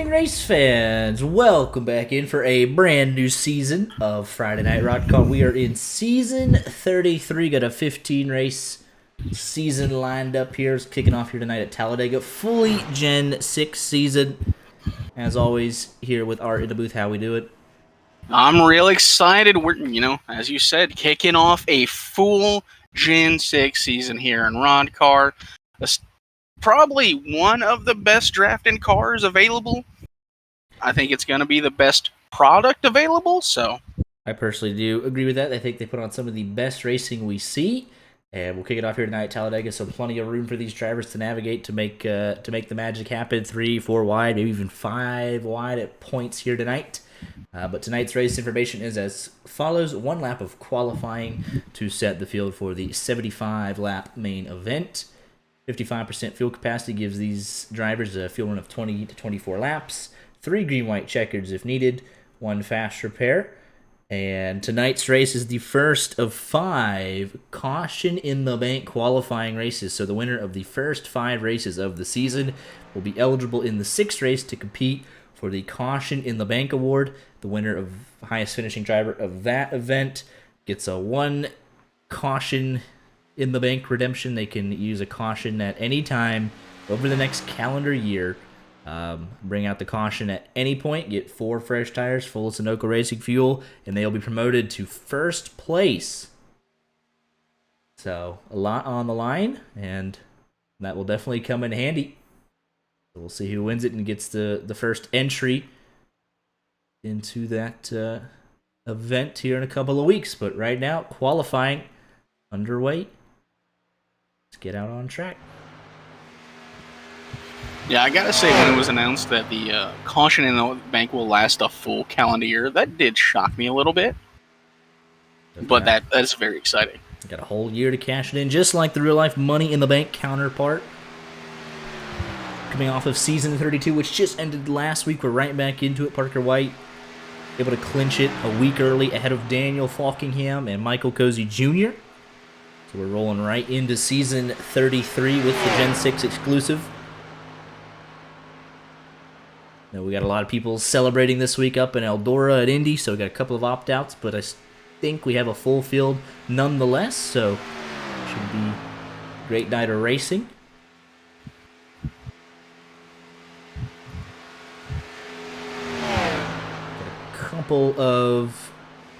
morning, race fans. Welcome back in for a brand new season of Friday Night RODDCAR. We are in season 33. Got a 15 race season lined up here. It's kicking off here tonight at Talladega. Fully Gen 6 season. As always, here with Art in the booth. How we do it? I'm real excited. We're, as you said, kicking off a full Gen 6 season here in RODDCAR. Probably one of the best drafting cars available. I think it's going to be the best product available, so. I personally do agree with that. I think they put on some of the best racing we see. And we'll kick it off here tonight at Talladega, so plenty of room for these drivers to navigate to make the magic happen. 3, 4 wide, maybe even 5 wide at points here tonight. But tonight's race information is as follows. 1 lap of qualifying to set the field for the 75-lap main event. 55% fuel capacity gives these drivers a fuel run of 20 to 24 laps. 3 green-white checkers if needed. 1 fast repair. And tonight's race is the first of 5 caution in the bank qualifying races. So the winner of the first 5 races of the season will be eligible in the 6th race to compete for the Caution in the Bank Award. The winner of highest finishing driver of that event gets a 1 Caution in the Bank redemption. They can use a caution at any time over the next calendar year. Bring out the caution at any point, get 4 fresh tires full of Sunoco Racing fuel, and they'll be promoted to first place. So, a lot on the line, and that will definitely come in handy. So we'll see who wins it and gets the first entry into that event here in a couple of weeks. But right now, qualifying underway. Let's get out on track. Yeah, I gotta say, when it was announced that the Caution in the Bank will last a full calendar year, that did shock me a little bit. Okay. But that's very exciting. Got a whole year to cash it in, just like the real-life Money in the Bank counterpart. Coming off of Season 32, which just ended last week, we're right back into it. Parker White able to clinch it a week early ahead of Daniel Falkingham and Michael Cozy Jr. So we're rolling right into Season 33 with the Gen 6 exclusive. Now, we got a lot of people celebrating this week up in Eldora at Indy, so we got a couple of opt-outs, but I think we have a full field nonetheless, so should be a great night of racing. Couple of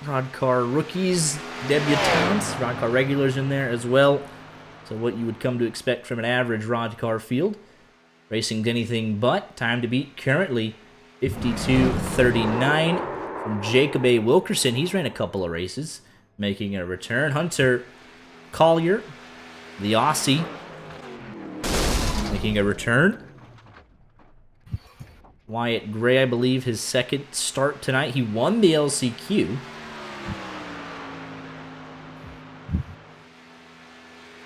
RODDCAR rookies, debutants, RODDCAR regulars in there as well. So what you would come to expect from an average RODDCAR field. Racing to anything but. Time to beat currently 52:39 from Jacob A. Wilkerson. He's ran a couple of races, making a return. Hunter Collier, the Aussie, making a return. Wyatt Gray, I believe, his second start tonight. He won the LCQ.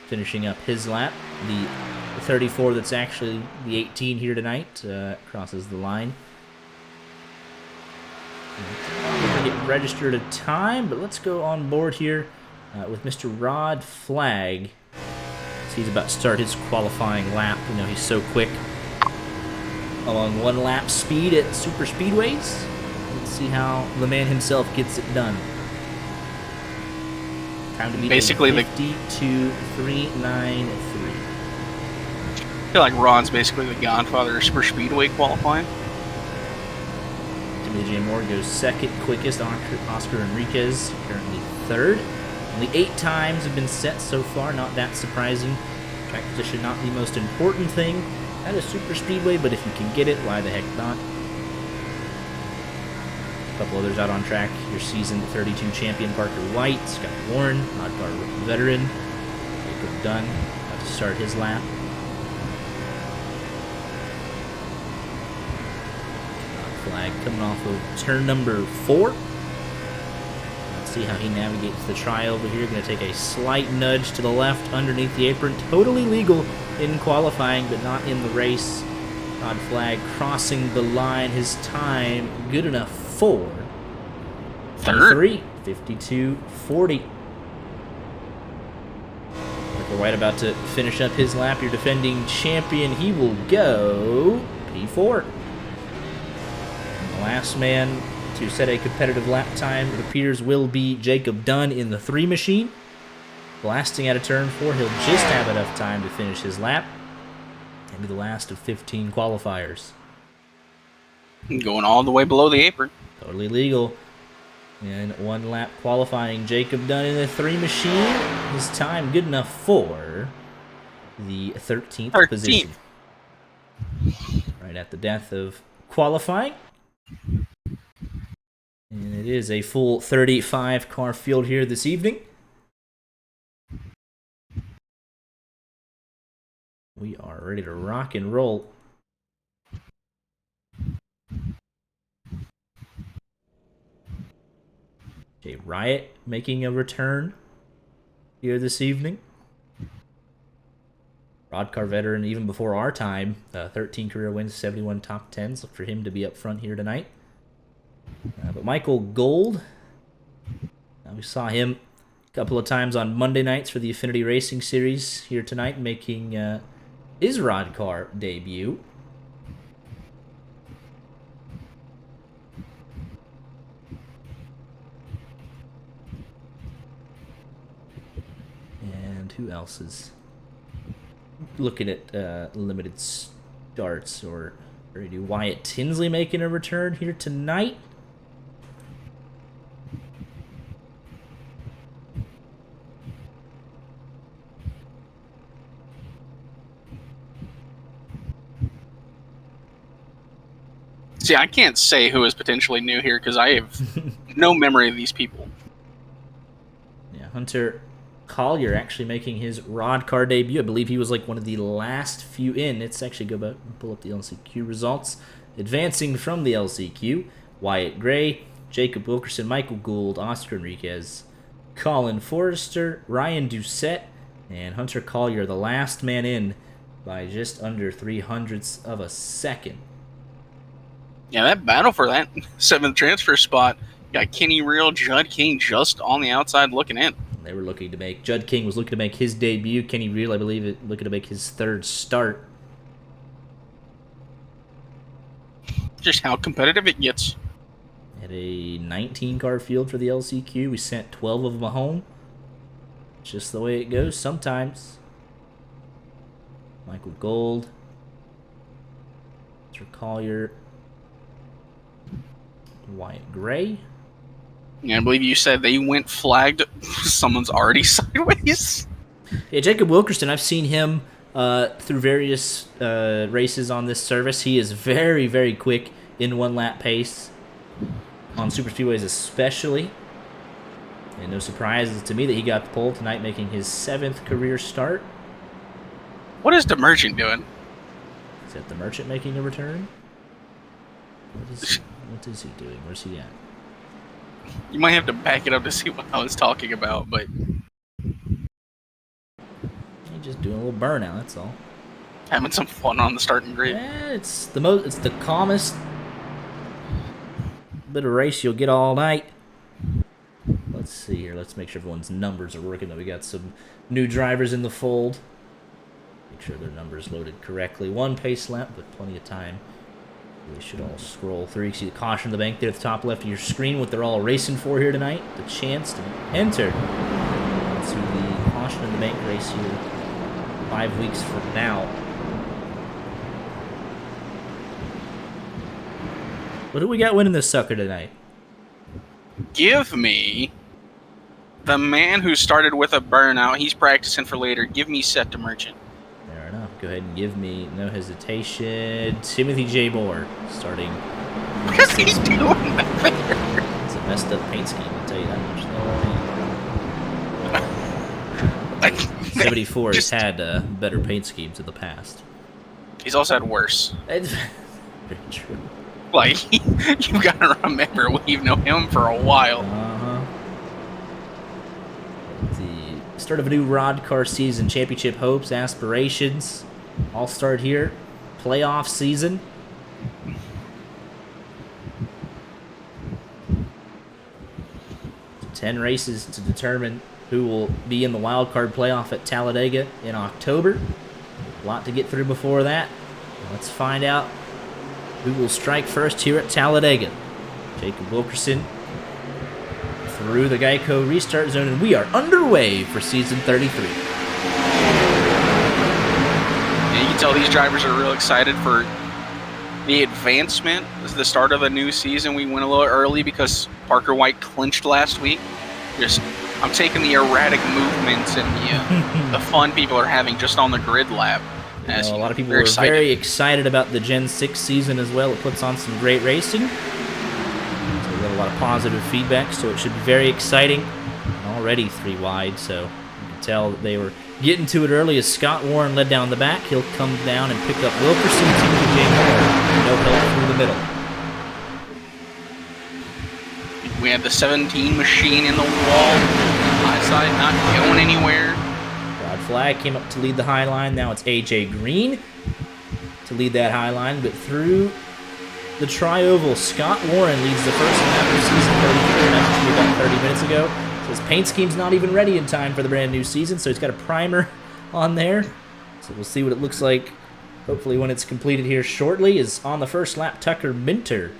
Finishing up his lap. The 34 that's actually the 18 here tonight crosses the line. We're going to get registered a time, but let's go on board here with Mr. Rod Flagg. So he's about to start his qualifying lap. You know, he's so quick along 1 lap speed at super speedways. Let's see how the man himself gets it done. Time to beat basically 52:393. I feel like Ron's basically the godfather of super speedway qualifying. Timothy J. Moore goes second quickest. Oscar Enriquez currently 3rd. Only 8 times have been set so far. Not that surprising. Track position not the most important thing at a super speedway, but if you can get it, why the heck not? A couple others out on track. Your season 32 champion Parker White, Scott Warren, RODDCAR veteran, Jacob Dunn, about to start his lap. Flag coming off of turn number 4. Let's see how he navigates the try over here. Going to take a slight nudge to the left underneath the apron. Totally legal in qualifying, but not in the race. Rod Flagg crossing the line. His time good enough for 3, 52:40. Parker White about to finish up his lap. Your defending champion, he will go P4. Last man to set a competitive lap time, it appears, will be Jacob Dunn in the 3 machine. Blasting out of turn 4, he'll just have enough time to finish his lap and be the last of 15 qualifiers. Going all the way below the apron. Totally legal. And 1 lap qualifying Jacob Dunn in the 3 machine. His time good enough for the 13th position. Right at the death of qualifying. And it is a full 35 car field here this evening. We are ready to rock and roll. Jay Riot making a return here this evening. RODDCAR veteran even before our time. 13 career wins, 71 top 10s. Look for him to be up front here tonight. But Michael Gold, we saw him a couple of times on Monday nights for the Affinity Racing Series here tonight, making his RODDCAR debut. And who else is looking at limited starts? Or do Wyatt Tinsley making a return here tonight? See, I can't say who is potentially new here because I have no memory of these people. Yeah, Hunter Collier actually making his RODDCAR debut. I believe he was like one of the last few in. Let's actually go back and pull up the LCQ results. Advancing from the LCQ, Wyatt Gray, Jacob Wilkerson, Michael Gould, Oscar Enriquez, Colin Forrester, Ryan Doucette, and Hunter Collier, the last man in by just under 0.03 of a second. Yeah, that battle for that 7th transfer spot got Kenny Real, Judd King just on the outside looking in. They were looking to make, Judd King was looking to make his debut. Kenny Real, I believe, looking to make his 3rd start. Just how competitive it gets. At a 19-car field for the LCQ, we sent 12 of them home. Just the way it goes sometimes. Michael Gold, Mr. Collier, Wyatt Gray. Yeah, I believe you said they went flagged. Someone's already sideways. Yeah, Jacob Wilkerson, I've seen him through various races on this service. He is very, very quick in 1-lap pace, on super speedways especially. And no surprises to me that he got the pole tonight, making his 7th career start. What is the Merchant doing? Is that the Merchant making a return? What is he doing? Where's he at? You might have to back it up to see what I was talking about, but He's just doing a little burnout, that's all. having some fun on the starting grid. Yeah, it's the calmest bit of race you'll get all night. Let's see here. Let's make sure everyone's numbers are working. That we got some new drivers in the fold. Make sure their numbers loaded correctly. 1 pace lap, but plenty of time. They should all scroll through. You can see the caution in the bank there at the top left of your screen. What they're all racing for here tonight. The chance to enter into the caution in the bank race here 5 weeks from now. What do we got winning this sucker tonight? Give me the man who started with a burnout. He's practicing for later. Give me Set to Merchant. Fair enough. Go ahead and give me, no hesitation, Timothy J. Moore starting. Because he's doing that there. It's a messed up paint scheme, I'll tell you that much. Like, 74 has had better paint schemes in the past. He's also had worse. It's very true. Like, you gotta remember, we've known him for a while. The start of a new RODDCAR season, championship hopes, aspirations, all start here. Playoff season. So 10 races to determine who will be in the wildcard playoff at Talladega in October. A lot to get through before that. Let's find out who will strike first here at Talladega. Jacob Wilkerson through the Geico restart zone, and we are underway for season 33. And you can tell these drivers are real excited for the advancement. This is the start of a new season. We went a little early because Parker White clinched last week. I'm taking the erratic movements and the fun people are having just on the grid lap. A lot of people are very excited about the Gen 6 season as well. It puts on some great racing. So we got a lot of positive feedback, so it should be very exciting. And already 3 wide, so you can tell that they were getting to it early as Scott Warren led down the back. He'll come down and pick up Wilkerson, TJ Moore. No help through the middle. We have the 17 machine in the wall. High side not going anywhere. Rod Flag came up to lead the high line. Now it's AJ Green to lead that high line. But through the tri-oval, Scott Warren leads the first lap of season 33. I mentioned to you about 30 minutes ago. So his paint scheme's not even ready in time for the brand new season. So he's got a primer on there. So we'll see what it looks like. Hopefully when it's completed here shortly. Is on the first lap, Tucker Minter.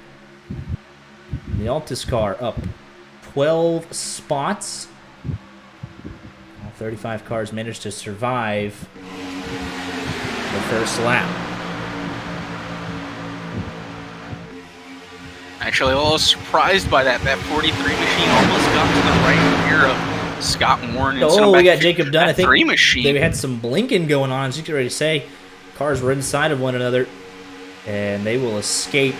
The Altus car up 12 spots. All 35 cars managed to survive the first lap. Actually, a little surprised by that. That 43 machine almost got to the right rear of Scott Warren. Oh, we got Jacob Dunn. I think 3 machine. They had some blinking going on, as you can already say. Cars were inside of one another, and they will escape.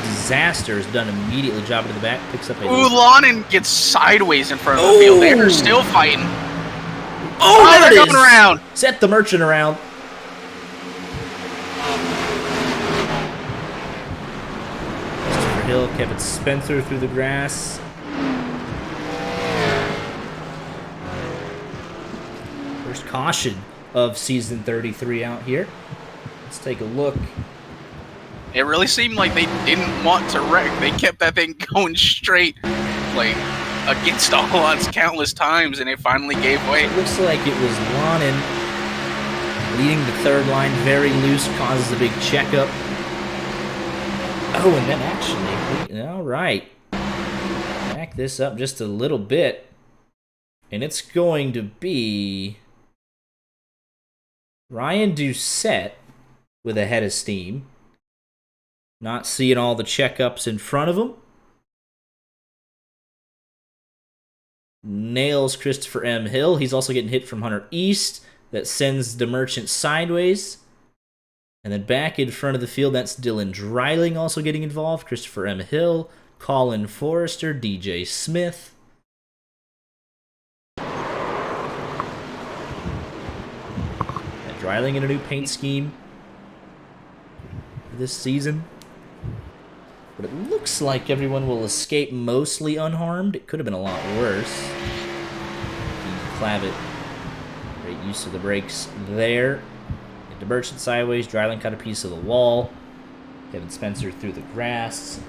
Disaster is done immediately. Job to the back, picks up a... Ooh, Lonin gets sideways in front of the field. They are still fighting. Oh, there they're it is! Going around. Set the merchant around. Christopher Hill, Kevin Spencer through the grass. First caution of season 33 out here. Let's take a look. It really seemed like they didn't want to wreck. They kept that thing going straight, like, against all odds countless times, and it finally gave way. It looks like it was Lonin leading the third line, very loose, causes a big checkup. Oh, and then actually, all right. Back this up just a little bit, and it's going to be Ryan Doucette with a head of steam. Not seeing all the checkups in front of him. Nails Christopher M. Hill. He's also getting hit from Hunter East. That sends the Merchant sideways. And then back in front of the field, that's Dylan Dreiling also getting involved. Christopher M. Hill. Colin Forrester. DJ Smith. Dreiling in a new paint scheme this season. But it looks like everyone will escape mostly unharmed. It could have been a lot worse. Clavitt, great use of the brakes there. Into Merchant sideways. Dreiling cut a piece of the wall. Kevin Spencer through the grass.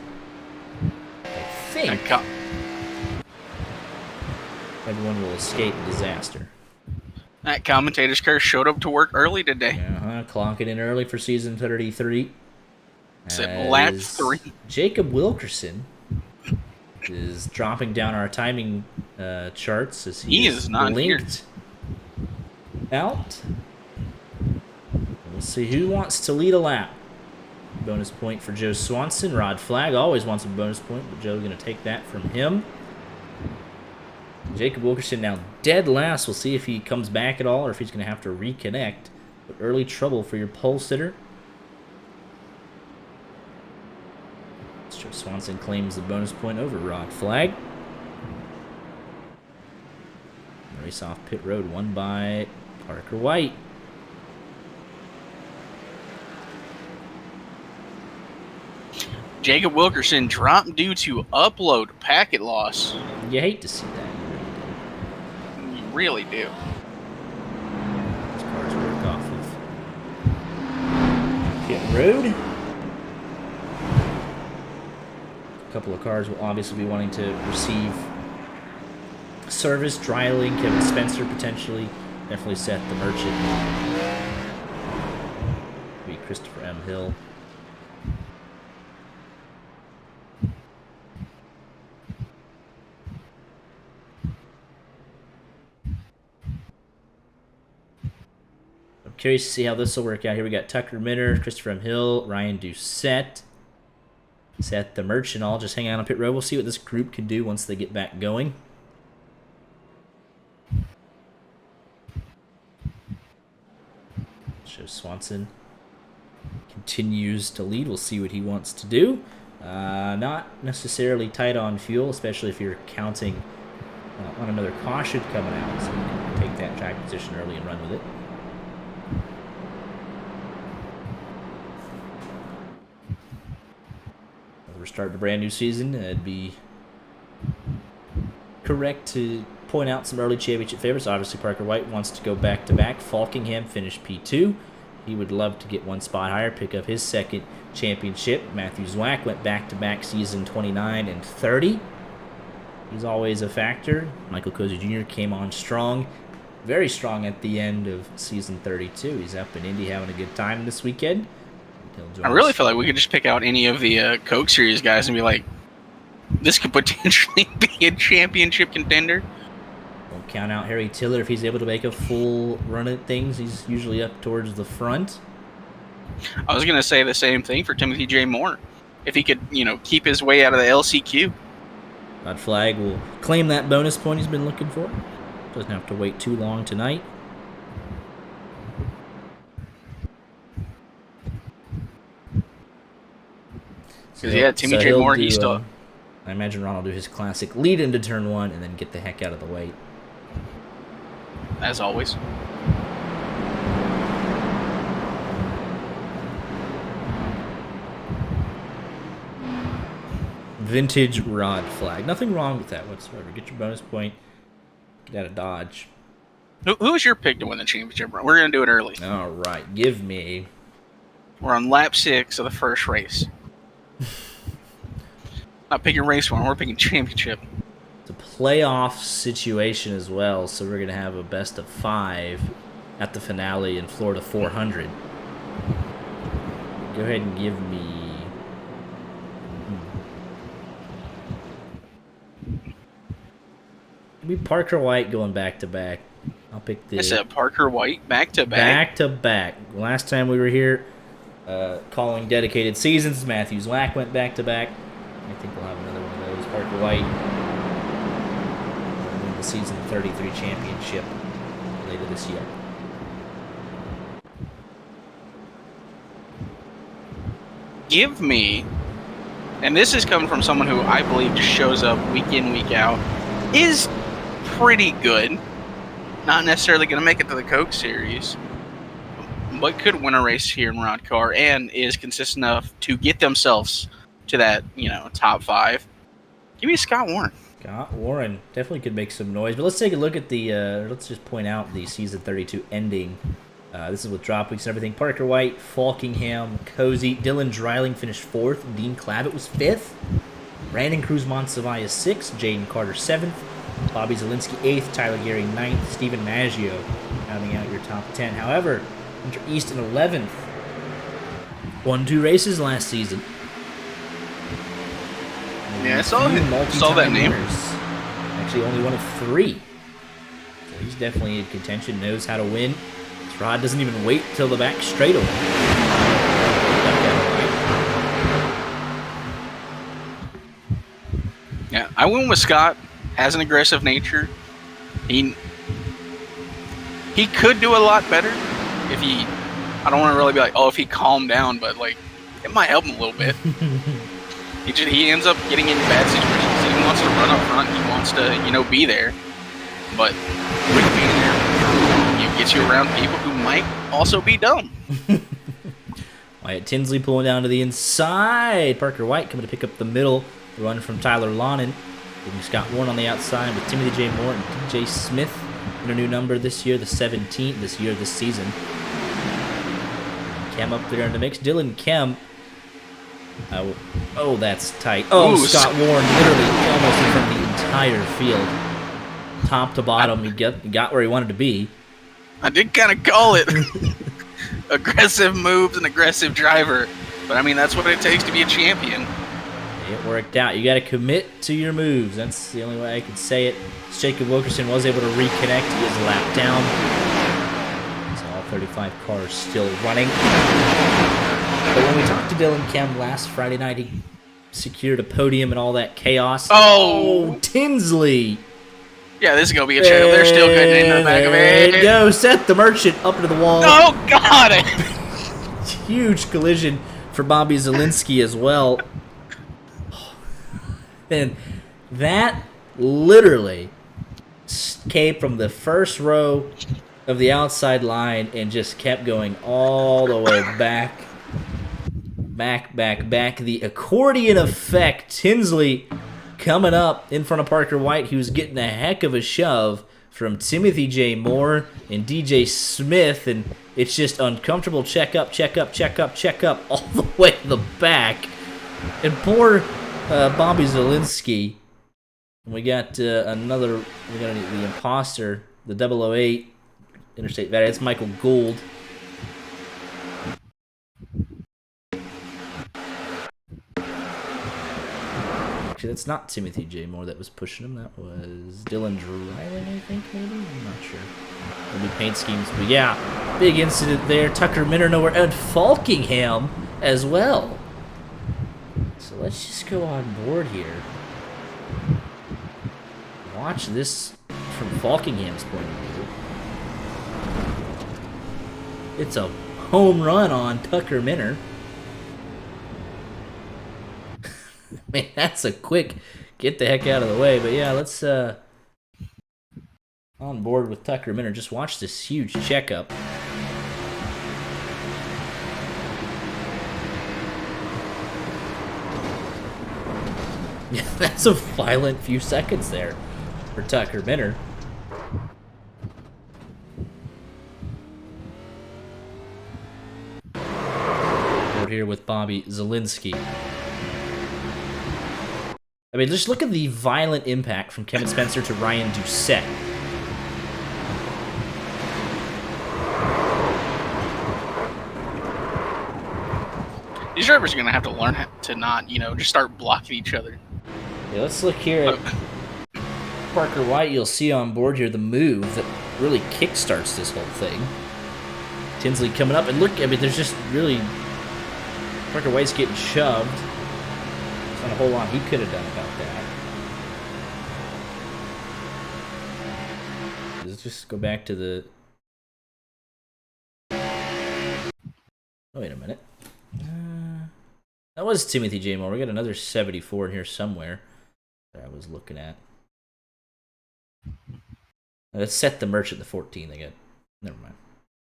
I think everyone will escape disaster. That commentator's car showed up to work early today. Clocking in early for season 33. It's at lap 3. Jacob Wilkerson is dropping down our timing charts as he is not linked out. We'll see who wants to lead a lap. Bonus point for Joe Swanson. Rod Flag always wants a bonus point, but Joe's going to take that from him. Jacob Wilkerson now dead last. We'll see if he comes back at all or if he's going to have to reconnect. But early trouble for your pole sitter. Joe Swanson claims the bonus point over Rod Flag. Race off pit road won by Parker White. Jacob Wilkerson dropped due to upload packet loss. You hate to see that. You really do. These cars work off of pit road. A couple of cars will obviously be wanting to receive service. Dreiling, Kevin Spencer potentially. Definitely Seth the Merchant. Be Christopher M. Hill. curious to see how this will work out. Here we got Tucker Minner, Christopher M. Hill, Ryan Doucette, Seth the Merchant, all just hang out on pit road. We'll see what this group can do once they get back going. Joe Swanson continues to lead. We'll see what he wants to do. Not necessarily tight on fuel, especially if you're counting on another caution coming out. So you can take that track position early and run with it. We're starting a brand new season. It'd be correct to point out some early championship favorites. Obviously, Parker White wants to go back-to-back. Falkingham finished P2. He would love to get one spot higher, pick up his second championship. Matthew Zwack went back-to-back season 29 and 30. He's always a factor. Michael Cozy Jr. came on strong, very strong at the end of season 32. He's up in Indy having a good time this weekend. I really feel like we could just pick out any of the Coke Series guys and be like, this could potentially be a championship contender. Don't count out Harry Tiller if he's able to make a full run at things. He's usually up towards the front. I was going to say the same thing for Timothy J. Moore. If he could, keep his way out of the LCQ. Todd Flagg will claim that bonus point he's been looking for. Doesn't have to wait too long tonight. Because, Timmy J. Moore, he's still... I imagine Ron will do his classic lead into turn one and then get the heck out of the way. As always. Vintage Rod Flag. Nothing wrong with that whatsoever. Get your bonus point. Get out of Dodge. Who is your pick to win the championship? We're going to do it early. All right. Give me... We're on lap 6 of the first race. Not picking race 1, we're picking championship. It's a playoff situation as well, so we're going to have a best of 5 at the finale in Florida 400. Go ahead and give me... Give me Parker White going back-to-back. I'll pick the... I said Parker White back-to-back? Back-to-back. Last time we were here calling dedicated seasons, Matthew Zwack went back-to-back. I think we'll have another one of those. Parker White will win the season 33 championship later this year. Give me, and this is coming from someone who I believe just shows up week in, week out, is pretty good. Not necessarily going to make it to the Coke Series, but could win a race here in RODDCAR and is consistent enough to get themselves to that, top 5. Give me Scott Warren. Scott Warren definitely could make some noise. But let's take a look at the, let's just point out the season 32 ending. This is with drop weeks and everything. Parker White, Falkingham, Cozy, Dylan Dreiling finished 4th. Dean Clavitt was 5th. Brandon Cruz Monsivais 6th. Jaden Carter 7th. Bobby Zielinski 8th. Tyler Gary 9th. Stephen Maggio rounding out your top 10. However, Hunter Easton 11th. Won 2 races last season. Yeah, I saw that name. Winners. Actually, only one of 3. So he's definitely in contention, knows how to win. This Rod doesn't even wait till the back straightaway. Yeah, I went with Scott. Has an aggressive nature. He could do a lot better if he... I don't want to really be like, if he calmed down, but, it might help him a little bit. He ends up getting into bad situations. He wants to run up front. He wants to, be there. But with being there, it gets you around people who might also be dumb. Wyatt Tinsley pulling down to the inside. Parker White coming to pick up the middle. The run from Tyler Lonan. Giving Scott Warren on the outside with Timothy J. Moore and DJ Smith in a new number this year, the 17th this season. Kem up there in the mix. Dylan Kem. That's tight. Scott Warren literally almost in front of the entire field. Top to bottom, he got where he wanted to be. I did kind of call it. Aggressive moves and aggressive driver. But, that's what it takes to be a champion. It worked out. You got to commit to your moves. That's the only way I could say it. Jacob Wilkerson was able to reconnect. He is a lap down. So all 35 cars still running. But when we talked to Dylan Kemp last Friday night, he secured a podium and all that chaos. Oh, Tinsley! Yeah, this is going to be a checkup. They're still getting into the back of it. There go. Seth the Merchant up into the wall. Oh, God! Huge collision for Bobby Zielinski as well. And that literally came from the first row of the outside line and just kept going all the way back. The accordion effect. Tinsley coming up in front of Parker White, who's getting a heck of a shove from Timothy J. Moore and DJ Smith, and it's just uncomfortable check up all the way to the back. And poor Bobby Zielinski. We got the imposter, the 008 Interstate Valley. It's Michael Gould. Actually, that's not Timothy J. Moore that was pushing him. That was Dylan Dryland, I think, maybe? I'm not sure. Maybe paint schemes. But yeah, big incident there. Tucker Minner nowhere. And Falkingham as well. So let's just go on board here. Watch this from Falkingham's point of view. It's a home run on Tucker Minner. Man, that's a quick get the heck out of the way. But yeah, let's on board with Tucker Minner. Just watch this huge checkup. Yeah, that's a violent few seconds there for Tucker Minner. We're here with Bobby Zielinski. I mean, just look at the violent impact from Kevin Spencer to Ryan Doucette. These drivers are going to have to learn to not, just start blocking each other. Yeah, let's look here at Parker White. You'll see on board here the move that really kickstarts this whole thing. Tinsley coming up, and look, I mean, there's just really... Parker White's getting shoved. There's not a whole lot he could have done about that. Let's just go back to the... Oh, wait a minute. That was Timothy J. Moore. We got another 74 in here somewhere that I was looking at. Let's set the Merchant the 14 they got. Never mind.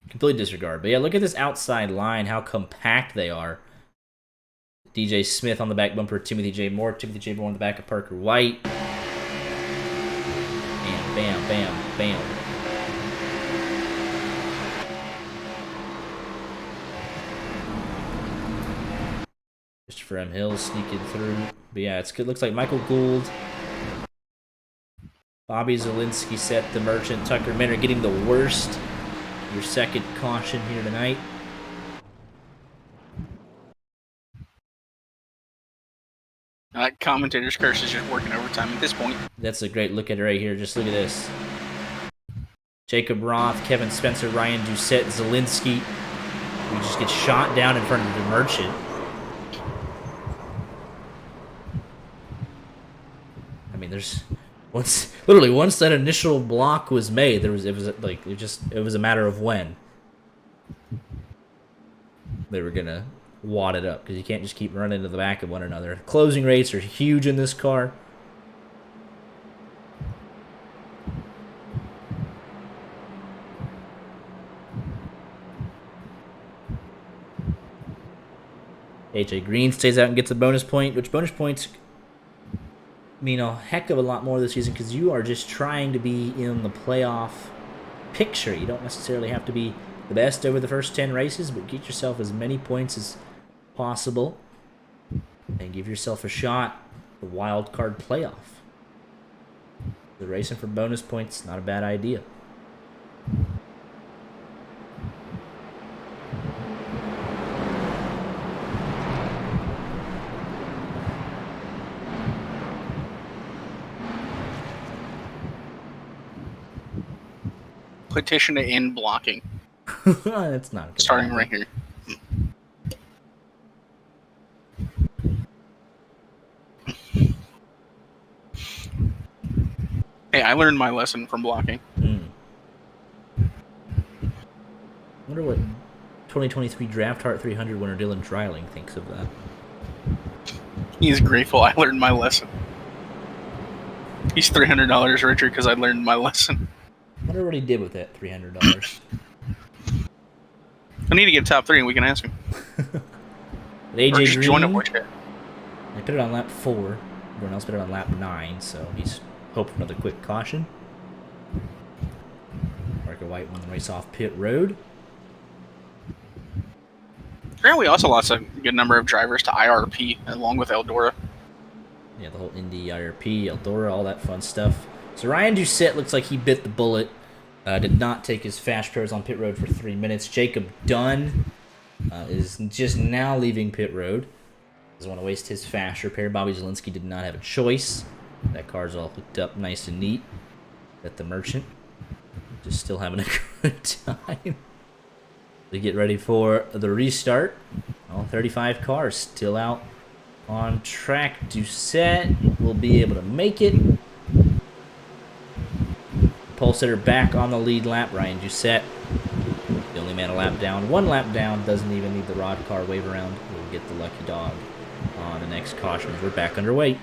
Complete disregard. But yeah, look at this outside line, how compact they are. DJ Smith on the back bumper, Timothy J. Moore. Timothy J. Moore on the back of Parker White. Bam, bam, bam, bam. Christopher M. Hill sneaking through. But yeah, it's good. Looks like Michael Gould, Bobby Zielinski set the Merchant, Tucker Minner getting the worst. Your second caution here tonight. That commentator's curse is just working overtime at this point. That's a great look at it right here. Just look at this. Jacob Roth, Kevin Spencer, Ryan Doucette, Zielinski. We just get shot down in front of the Merchant. I mean, there's once that initial block was made, it was a matter of when they were gonna wad it up, because you can't just keep running into the back of one another. Closing rates are huge in this car. AJ Green stays out and gets a bonus point, which bonus points mean a heck of a lot more this season, because you are just trying to be in the playoff picture. You don't necessarily have to be the best over the first 10 races, but get yourself as many points as possible and give yourself a shot at the wild card playoff. The racing for bonus points, not a bad idea. Petition to end blocking. That's not good. Starting right here. Hey, I learned my lesson from blocking. Wonder what 2023 Draft Heart 300 winner Dylan Dreiling thinks of that. He's grateful I learned my lesson. He's $300 richer because I learned my lesson. Wonder what he did with that $300. I need to get top 3 and we can ask him. AJ Green, join up with it. I put it on lap 4. Everyone else put it on lap 9, so he's hoping for another quick caution. Parker White won the race off pit road. Apparently, we also lost a good number of drivers to IRP along with Eldora. Yeah, the whole Indy, IRP, Eldora, all that fun stuff. So Ryan Doucette looks like he bit the bullet. Did not take his fast pairs on pit road for 3 minutes. Jacob Dunn is just now leaving pit road. Doesn't want to waste his fast repair. Bobby Zielinski did not have a choice. That car's all hooked up nice and neat. At the Merchant. Just still having a good time. To get ready for the restart. All 35 cars still out on track. Doucette will be able to make it. Pole sitter back on the lead lap. Ryan Doucette, the only man a lap down. 1 lap down, doesn't even need the RODDCAR wave around. We'll get the lucky dog on the next caution as we're back underway.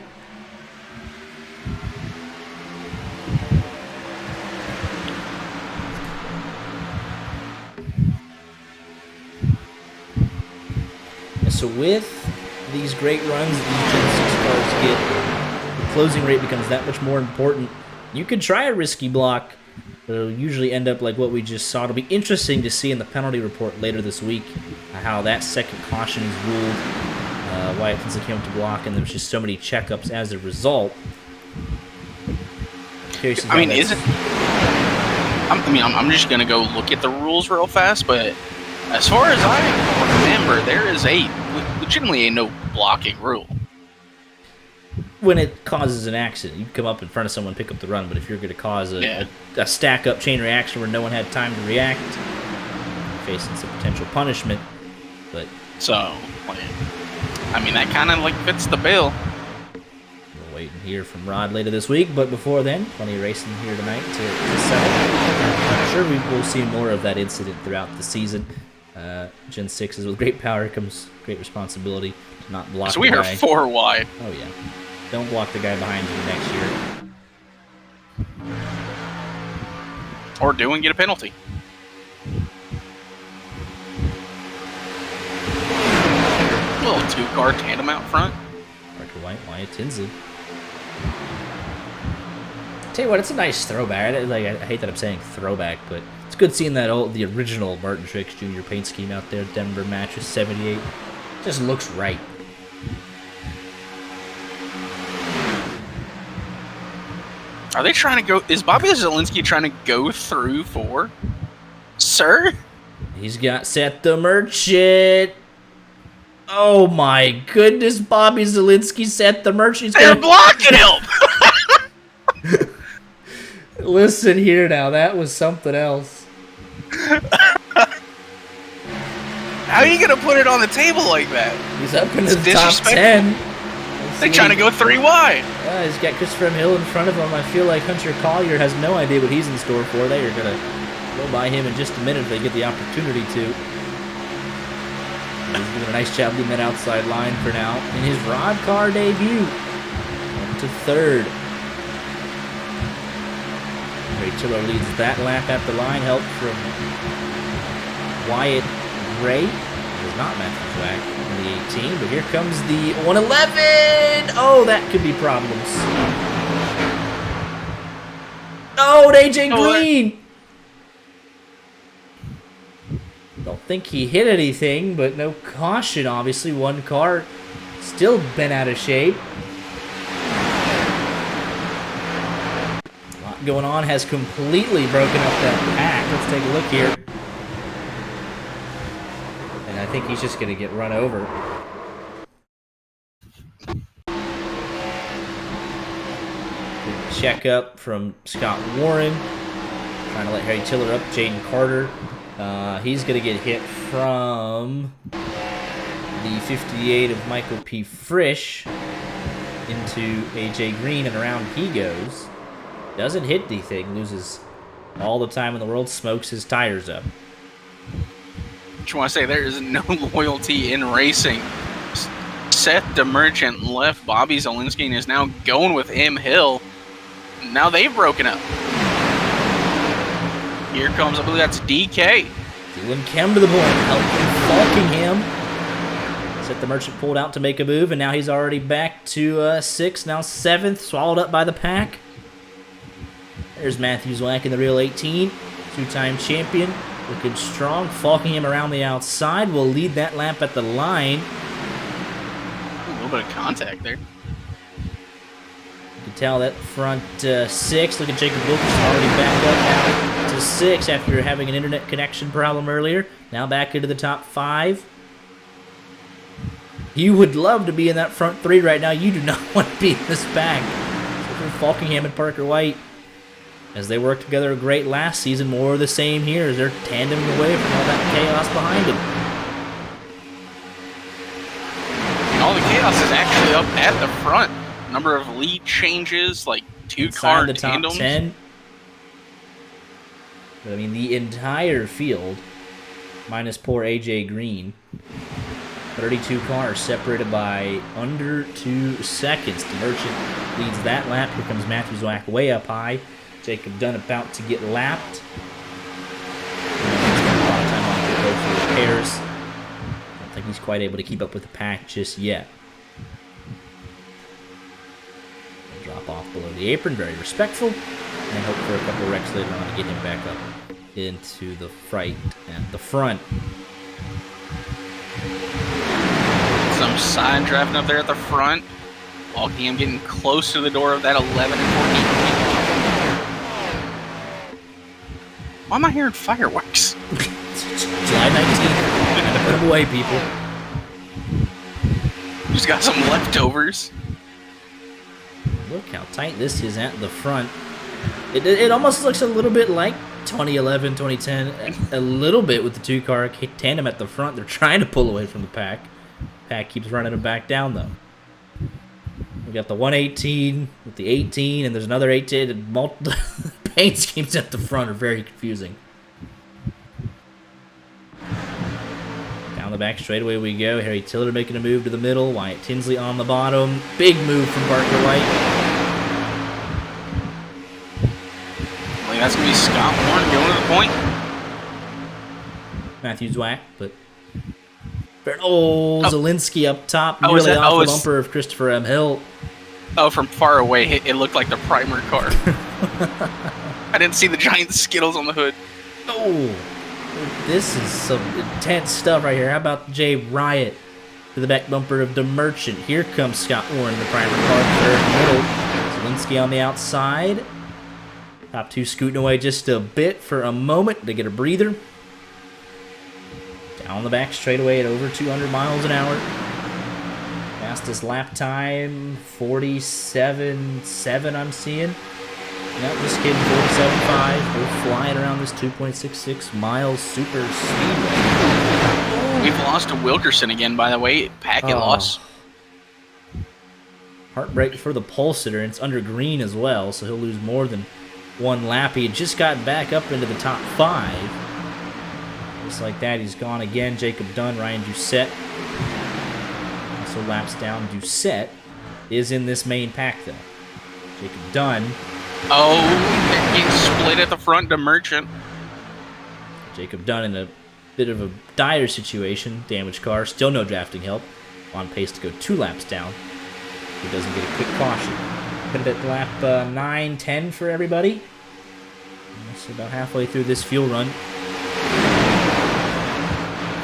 So with these great runs these Gen 6 cars get, the closing rate becomes that much more important. You could try a risky block, but it'll usually end up like what we just saw. It'll be interesting to see in the penalty report later this week how that second caution is ruled, why it came up to block, and there's just so many checkups as a result. I mean, I'm just going to go look at the rules real fast, but as far as I remember, there is legitimately a no blocking rule. When it causes an accident, you come up in front of someone, pick up the run, but if you're going to cause a stack-up chain reaction where no one had time to react, you're facing some potential punishment. But so, I mean, that kind of fits the bill. We'll wait and hear from Rod later this week, but before then, plenty of racing here tonight to settle. I'm sure we will see more of that incident throughout the season. Gen 6 is with great power comes great responsibility to not block. So we are 4 wide. Oh yeah. Don't block the guy behind you next year. Or do and get a penalty. A little 2-car tandem out front. Parker White, Wyatt Tinsley. Tell you what, it's a nice throwback. I hate that I'm saying throwback, but it's good seeing that the original Martin Truex Jr. paint scheme out there. Denver matches 78. Just looks right. Are they trying to go? Is Bobby Zielinski trying to go through 4? Sir? He's got Seth the Merchant. Oh my goodness, Bobby Zielinski, Seth the Merchant. They're blocking him! Listen here now, that was something else. How are you going to put it on the table like that? He's up in the top 10. They're trying to go 3 wide. Yeah, he's got Christopher Hill in front of him. I feel like Hunter Collier has no idea what he's in store for. They are going to go by him in just a minute if they get the opportunity to. He's doing a nice job getting that outside line for now. In his RODDCAR debut, up to 3rd. Ray Tiller leads that lap at the line. Help from Wyatt Gray. Does not Matthew Zwack in the 18, but here comes the 111. Oh, that could be problems. Oh, AJ Green. Don't think he hit anything, but no caution, obviously. One car still bent out of shape. A lot going on, has completely broken up that pack. Let's take a look here. And I think he's just going to get run over. Check up from Scott Warren. Trying to let Harry Tiller up. Jaden Carter He's going to get hit from the 58 of Michael P. Frisch into AJ Green, and around he goes. Doesn't hit anything, loses all the time in the world, smokes his tires up. Just want to say there is no loyalty in racing. Seth DeMerchant left Bobby Zielinski and is now going with M. Hill. Now they've broken up. Here comes, I believe that's DK. Dylan Kemp to the point, helping Falkingham. Seth DeMerchant pulled out to make a move, and now he's already back to 6th, now 7th, swallowed up by the pack. There's Matthew Zwack in the real 18, two-time champion, looking strong. Falkingham around the outside will lead that lap at the line. A little bit of contact there. You can tell that front 6. Look at Jacob Wilkerson already back up now to 6 after having an internet connection problem earlier. Now back into the top 5. You would love to be in that front 3 right now. You do not want to be in this back. So for Falkingham and Parker White, as they worked together great last season, more of the same here as they're tandeming away from all that chaos behind them. And all the chaos is actually up at the front. Number of lead changes, like 2-car the top tandems. 10. But I mean, the entire field, minus poor AJ Green, 32 cars separated by under 2 seconds. DeMerchant leads that lap. Here comes Matthew Zwack way up high. Jacob Dunn about to get lapped. He's spent a lot of time on pit road for repairs. I don't think he's quite able to keep up with the pack just yet. Drop off below the apron, very respectful, and hope for a couple of wrecks later on to get him back up into the fight at the front. Some side drafting up there at the front. Falkingham getting close to the door of that 11 and 14. Why am I hearing fireworks? July 19th. Gotta put them away, people. Just got some leftovers. Look how tight this is at the front. It almost looks a little bit like 2011, 2010. A little bit with the 2-car tandem at the front. They're trying to pull away from the pack. Pack keeps running them back down, though. We got the 118 with the 18, and there's another 18. And multiple paint schemes at the front are very confusing. Down the back straightaway we go. Harry Tiller making a move to the middle. Wyatt Tinsley on the bottom. Big move from Parker White. I think that's going to be Scott Warren going to the point. Matthew Zwack, but... Zielinski up top. Oh, nearly off the it's- bumper of Christopher M. Hill. Oh, from far away, it looked like the primer car. I didn't see the giant Skittles on the hood. Oh, this is some intense stuff right here. How about Jay Riot to the back bumper of DeMerchant? Here comes Scott Warren, the primer car, third middle. Zielinski on the outside. Top 2 scooting away just a bit for a moment to get a breather. Down the back straightaway at over 200 miles an hour. Fastest lap time, 47.7 I'm seeing. Nope, just kidding, 47.5. We're flying around this 2.66 miles super speedway. We've lost to Wilkerson again, by the way. Packet loss. Heartbreak for the Pulsator, and it's under green as well, so he'll lose more than 1 lap. He had just gotten back up into the top 5. Just like that, he's gone again. Jacob Dunn, Ryan Doucette. Also laps down. Doucette is in this main pack, though. Jacob Dunn. Oh, they're getting split at the front to Merchant. Jacob Dunn in a bit of a dire situation. Damaged car, still no drafting help. On pace to go 2 laps down. He doesn't get a quick caution. Put it at lap 9-10 for everybody. So about halfway through this fuel run.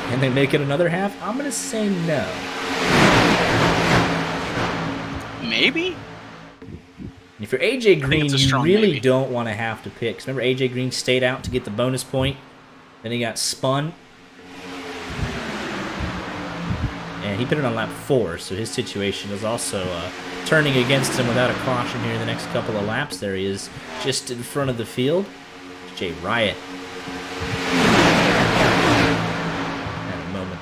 Can they make it another half? I'm going to say no. Maybe? If you're AJ Green, it's a you strong really maybe. don't want to have to pick. 'Cause remember, AJ Green stayed out to get the bonus point. Then he got spun. And he put it on lap 4, so his situation is also turning against him without a caution here in the next couple of laps. There he is, just in front of the field. Jay Riot.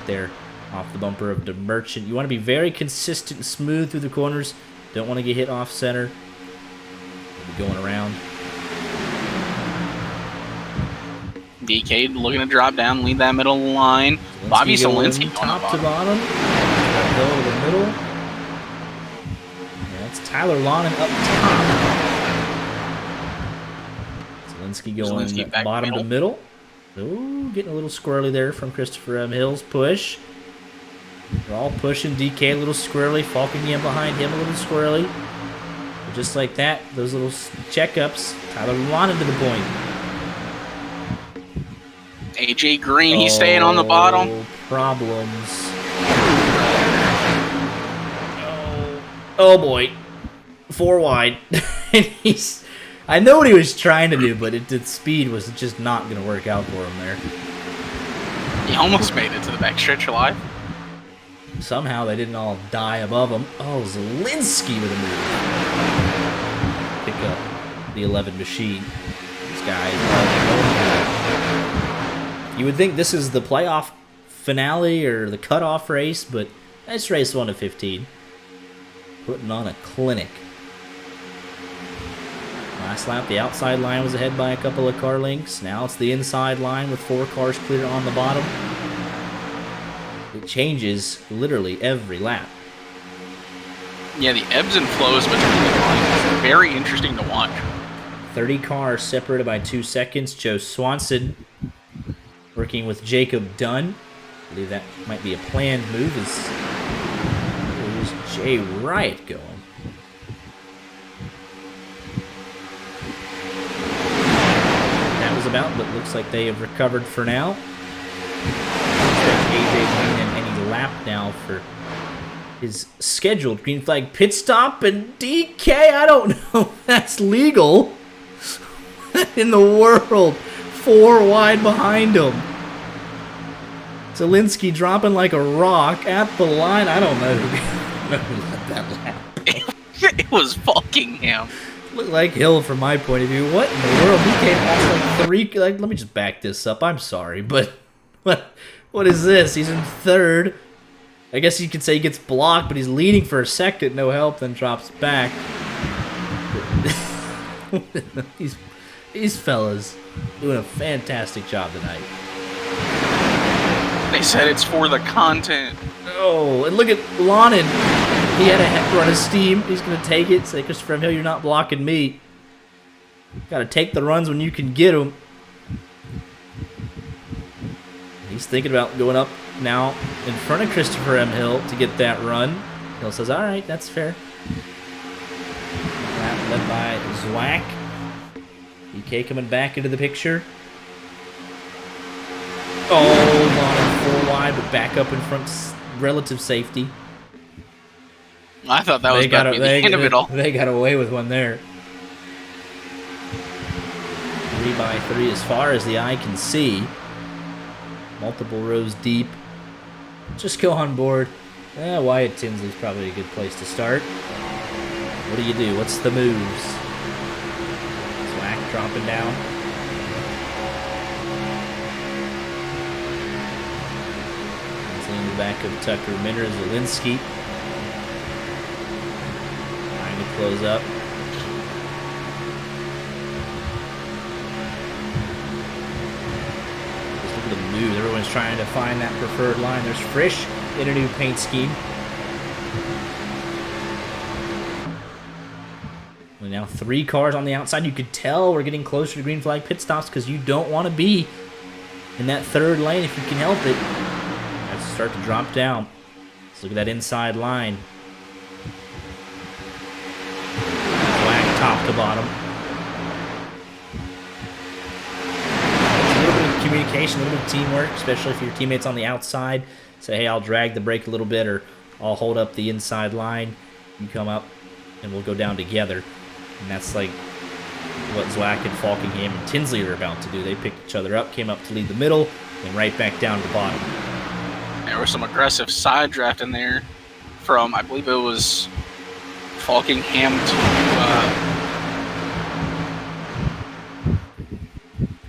there off the bumper of the Merchant. You want to be very consistent and smooth through the corners. Don't want to get hit off center. We'll be going around. DK looking to drop down, lead that middle line. Bobby Zielinski top to bottom. Hill to the middle. Yeah, that's Tyler Lonin up top. Zielinski going bottom to middle. Ooh, getting a little squirrely there from Christopher M. Hill's push. They're all pushing. DK a little squirrely. Falkingham behind him a little squirrely. But just like that, those little checkups. Tyler Lonin to the point. AJ Green, he's staying on the bottom. Problems. Oh boy. 4 wide. I know what he was trying to do, but the speed was just not going to work out for him there. He almost made it to the backstretch alive. Somehow they didn't all die above him. Oh, Zielinski with a move. Pick up the 11 machine. This guy. You would think this is the playoff finale or the cutoff race, but nice race 1 to 15. Putting on a clinic. Last lap, the outside line was ahead by a couple of car lengths. Now it's the inside line with 4 cars clear on the bottom. It changes literally every lap. Yeah, the ebbs and flows between the lines is very interesting to watch. 30 cars separated by 2 seconds. Joe Swanson working with Jacob Dunn. I believe that might be a planned move. There's Jay Wright going. That was about, but looks like they have recovered for now. AJ Green in any lap now for his scheduled green flag pit stop, and DK, I don't know if that's legal. In the world, 4 wide behind him. Zielinski dropping like a rock at the line. I don't know who let that lap. It was Falkingham. Looked like Hill from my point of view. What in the world? He came past like 3. Like, let me just back this up. I'm sorry, but what is this? He's in 3rd. I guess you could say he gets blocked, but he's leading for a second, no help, then drops back. These fellas doing a fantastic job tonight. They said it's for the content. Oh, and look at Lonin. He had a run of steam. He's going to take it. Say, Christopher M. Hill, you're not blocking me. Got to take the runs when you can get them. He's thinking about going up now in front of Christopher M. Hill to get that run. Hill says, all right, that's fair. That led by Zwack. DK coming back into the picture. Oh, Lonin 4 wide, but back up in front, relative safety. I thought that was about to be the end of it all. They got away with one there. 3 by 3 as far as the eye can see. Multiple rows deep. Just go on board. Wyatt Tinsley's probably a good place to start. What do you do? What's the moves? Zwack dropping down. In the back of Tucker Minner, Zielinski. Trying to close up. Just look at the move. Everyone's trying to find that preferred line. There's Frisch in a new paint scheme. And now 3 cars on the outside. You could tell we're getting closer to green flag pit stops because you don't want to be in that 3rd lane if you can help it. Start to drop down. Let's look at that inside line. Black top to bottom. It's a little bit of communication, a little bit of teamwork, especially if your teammate's on the outside. Say, hey, I'll drag the brake a little bit, or I'll hold up the inside line. You come up, and we'll go down together. And that's like what Zwack and Falkingham and Tinsley are about to do. They picked each other up, came up to lead the middle, and right back down to the bottom. There was some aggressive side draft in there from, I believe it was Falkingham to,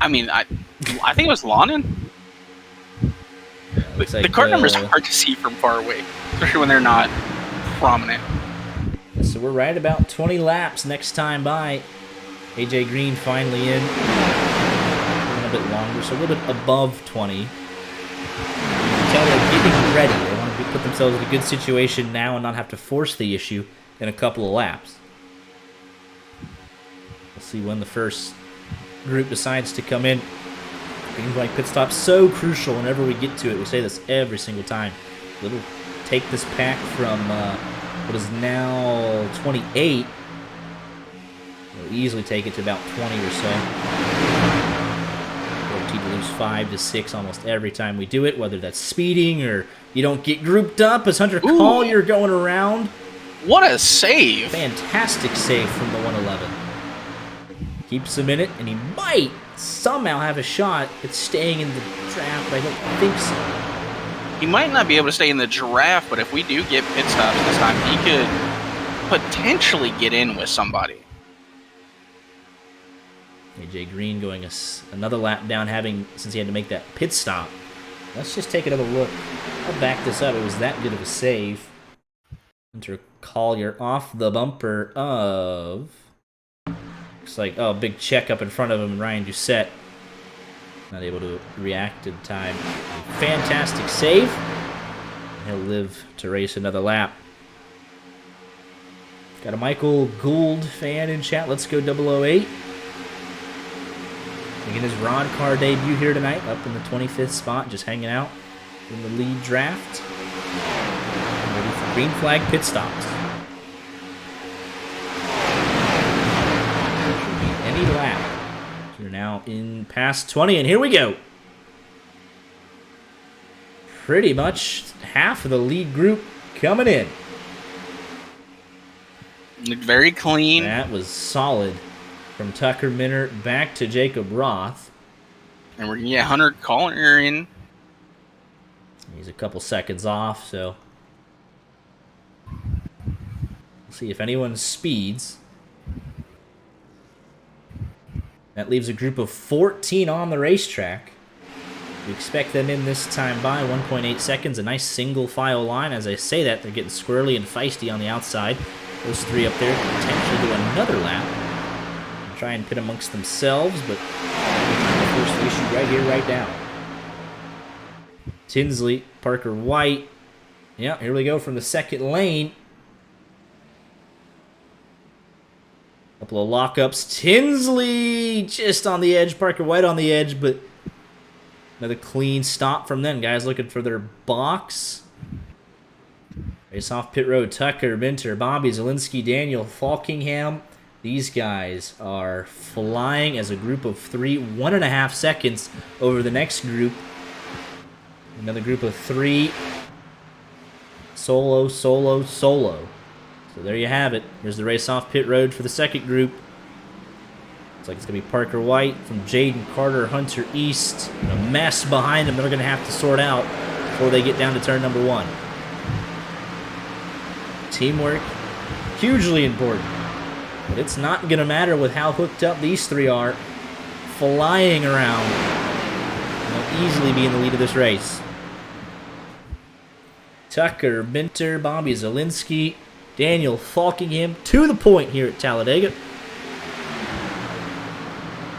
I think it was Lonin. Looks The like card numbers are hard to see from far away, especially when they're not prominent. so we're right about 20 laps next time by. AJ Green finally in. A little bit longer, so a little bit above 20. You can tell they're getting ready. They want to put themselves in a good situation now and not have to force the issue in a couple of laps. We'll see when the first group decides to come in. Green flag pit stop so crucial whenever we get to it. We say this every single time. It'll take this pack from what is now 28. We'll easily take it to about 20 or so. Guaranteed to lose 5 to 6 almost every time we do it, whether that's speeding or you don't get grouped up as Hunter Collier going around. What a save! Fantastic save from the 111. Keeps him in it, and he might somehow have a shot at staying in the draft, but I don't think so. He might not be able to stay in the draft, but if we do get pit stops this time, he could potentially get in with somebody. AJ Green going another lap down, since he had to make that pit stop. Let's just take another look. I'll back this up. It was that good of a save. Hunter Collier off the bumper of... Looks like, big check up in front of him, and Ryan Doucette not able to react in time. Fantastic save. He'll live to race another lap. Got a Michael Gould fan in chat. Let's go 008. Making his RODDCAR debut here tonight, up in the 25th spot, just hanging out in the lead draft. Ready for green flag pit stops. Should be any lap. So we're now in past 20, and here we go. Pretty much half of the lead group coming in. Looked very clean. That was solid. From Tucker Minner back to Jacob Roth. And we're going to get Hunter Collier in. He's a couple seconds off, so we'll see if anyone speeds. That leaves a group of 14 on the racetrack. We expect them in this time by 1.8 seconds. A nice single file line. As I say that, they're getting squirrely and feisty on the outside. Those three up there potentially do another lap. Try and pit amongst themselves, but first issue right here, right now. Tinsley, Parker White. Yeah, here we go from the second lane. Couple of lockups. Tinsley just on the edge, Parker White on the edge, but another clean stop from them. Guys looking for their box. Race off pit road. Tucker, Minter, Bobby, Zielinski, Daniel, Falkingham. These guys are flying as a group of 3, 1.5 seconds over the next group. Another group of 3. Solo, solo, solo. So there you have it. Here's the race off pit road for the second group. Looks like it's going to be Parker White from Jaden Carter, Hunter East. A mess behind them they're going to have to sort out before they get down to turn number 1. Teamwork, hugely important. But it's not going to matter with how hooked up these three are. Flying around. They'll easily be in the lead of this race. Tucker, Minter, Bobby Zielinski, Daniel Falkingham to the point here at Talladega.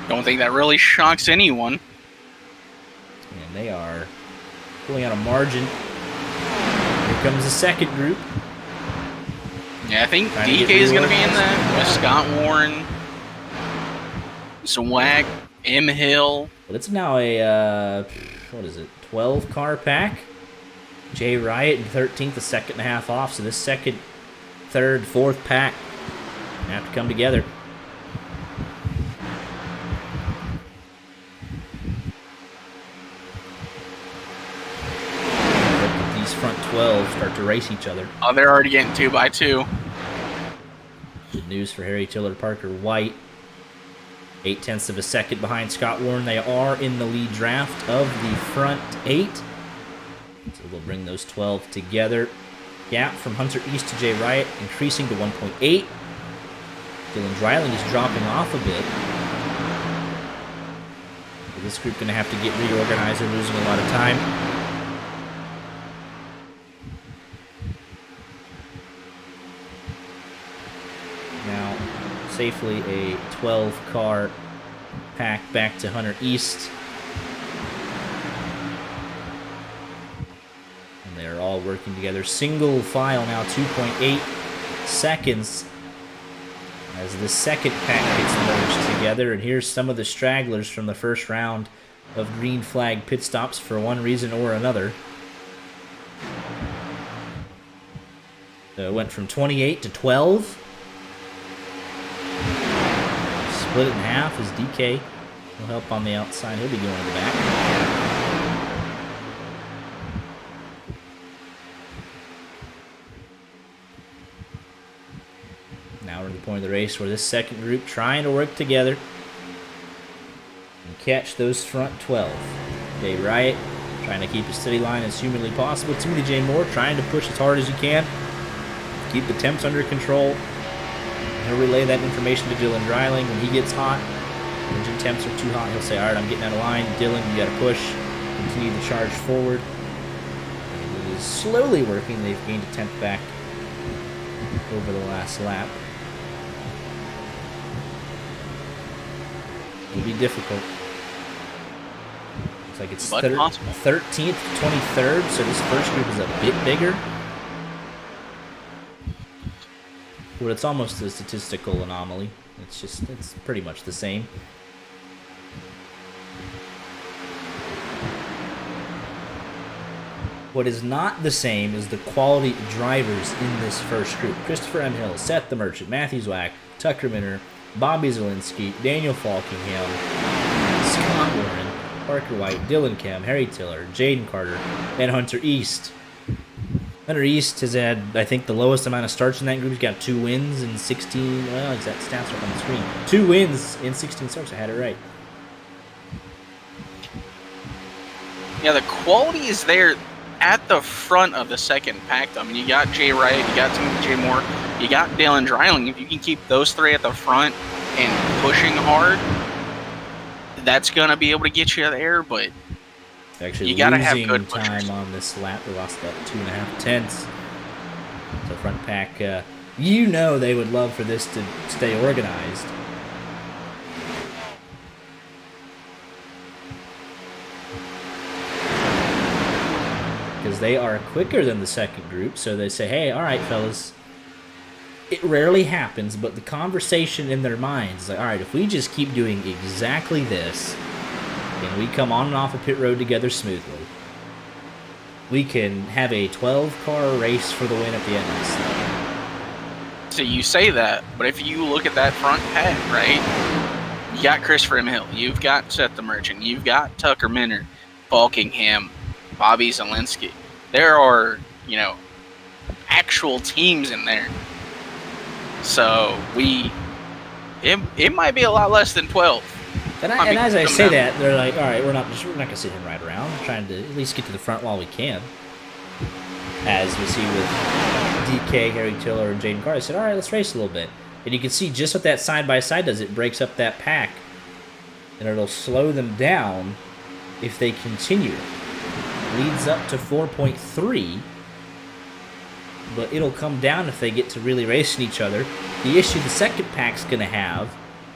Don't think that really shocks anyone. And they are pulling out a margin. Here comes the second group. Yeah, I think DK is going to be in that with Scott Warren, Swag, M. Hill. But it's now a, 12 car pack. Jay Riot in 13th, a second and a half off. So this second, third, fourth pack have to come together. These front 12 start to race each other. Oh, they're already getting 2x2. Good news for Harry Tiller, Parker White. 0.8 of a second behind Scott Warren. They are in the lead draft of the front 8. So we'll bring those 12 together. Gap from Hunter East to Jay Riot increasing to 1.8. Dylan Dreiling is dropping off a bit. But this group going to have to get reorganized. They're losing a lot of time. safely a 12-car pack back to Hunter East. And they're all working together. Single file now, 2.8 seconds as the second pack gets merged together. And here's some of the stragglers from the first round of green flag pit stops for one reason or another. So it went from 28 to 12. Split it in half as DK will help on the outside. He'll be going to the back. Now we're at the point of the race where this second group trying to work together and catch those front 12. Jay Riot trying to keep a steady line as humanly possible. Timothy J. Moore trying to push as hard as you can. Keep the temps under control. He'll relay that information to Dylan Dreiling when he gets hot. Engine temps are too hot. He'll say, all right, I'm getting out of line. Dylan, you got to push. Continue to charge forward. And it is slowly working. They've gained a tenth back over the last lap. It'll be difficult. Looks like it's 13th to 23rd, so this first group is a bit bigger. But it's almost a statistical anomaly. It's pretty much the same. What is not the same is the quality of drivers in this first group. Christopher M. Hill, Seth the Merchant, Matthew Zwack, Tucker Minner, Bobby Zielinski, Daniel Falkingham, Scott Warren, Parker White, Dylan Kemp, Harry Tiller, Jaden Carter, and Hunter East. Hunter East has had, I think, the lowest amount of starts in that group. He's got 2 wins in 16. Well, exact stats are on the screen. 2 wins in 16 starts. I had it right. Yeah, the quality is there at the front of the second pack. I mean, you got Jay Wright, you got Timothy J. Moore, you got Dylan Dreiling. If you can keep those 3 at the front and pushing hard, that's going to be able to get you there, but actually you got to have good time pushers. On this lap. We lost about 2.5 tenths. So front pack, you know they would love for this to stay organized. Because they are quicker than the second group, so they say, hey, all right, fellas. It rarely happens, but the conversation in their minds is like, all right, if we just keep doing exactly this, and we come on and off a pit road together smoothly, we can have a 12-car race for the win at the end of this thing. So you say that, but if you look at that front pack, right, you got Christopher M. Hill, you've got Seth the Merchant, you've got Tucker Minner, Falkingham, Bobby Zielinski. There are, actual teams in there. So it might be a lot less than 12. And as I say that, they're like, all right, we're not going to sit here and ride around. We're trying to at least get to the front while we can. As we see with DK, Harry Tiller, and Jaden Carter, I said, all right, let's race a little bit. And you can see just what that side-by-side does. It breaks up that pack. And it'll slow them down if they continue. Leads up to 4.3. But it'll come down if they get to really racing each other. The issue the second pack's going to have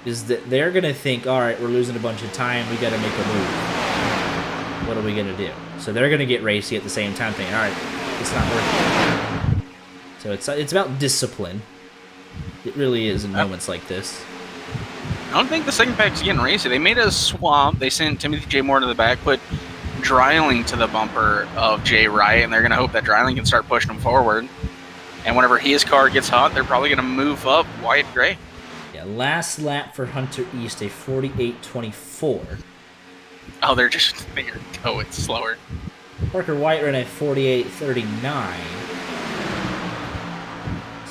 is that they're going to think, all right, we're losing a bunch of time, we got to make a move. What are we going to do? So they're going to get racy at the same time, thinking, all right, it's not working. So it's about discipline. It really is in moments like this. I don't think the second pack's getting racy. They made a swap. They sent Timothy J. Moore to the back, put Dreiling to the bumper of Jay Wright, and they're going to hope that Dreiling can start pushing them forward. And whenever his car gets hot, they're probably going to move up Wyatt Gray. Yeah, last lap for Hunter East, a 48.24. Oh, they're going slower. Parker White ran a 48.39.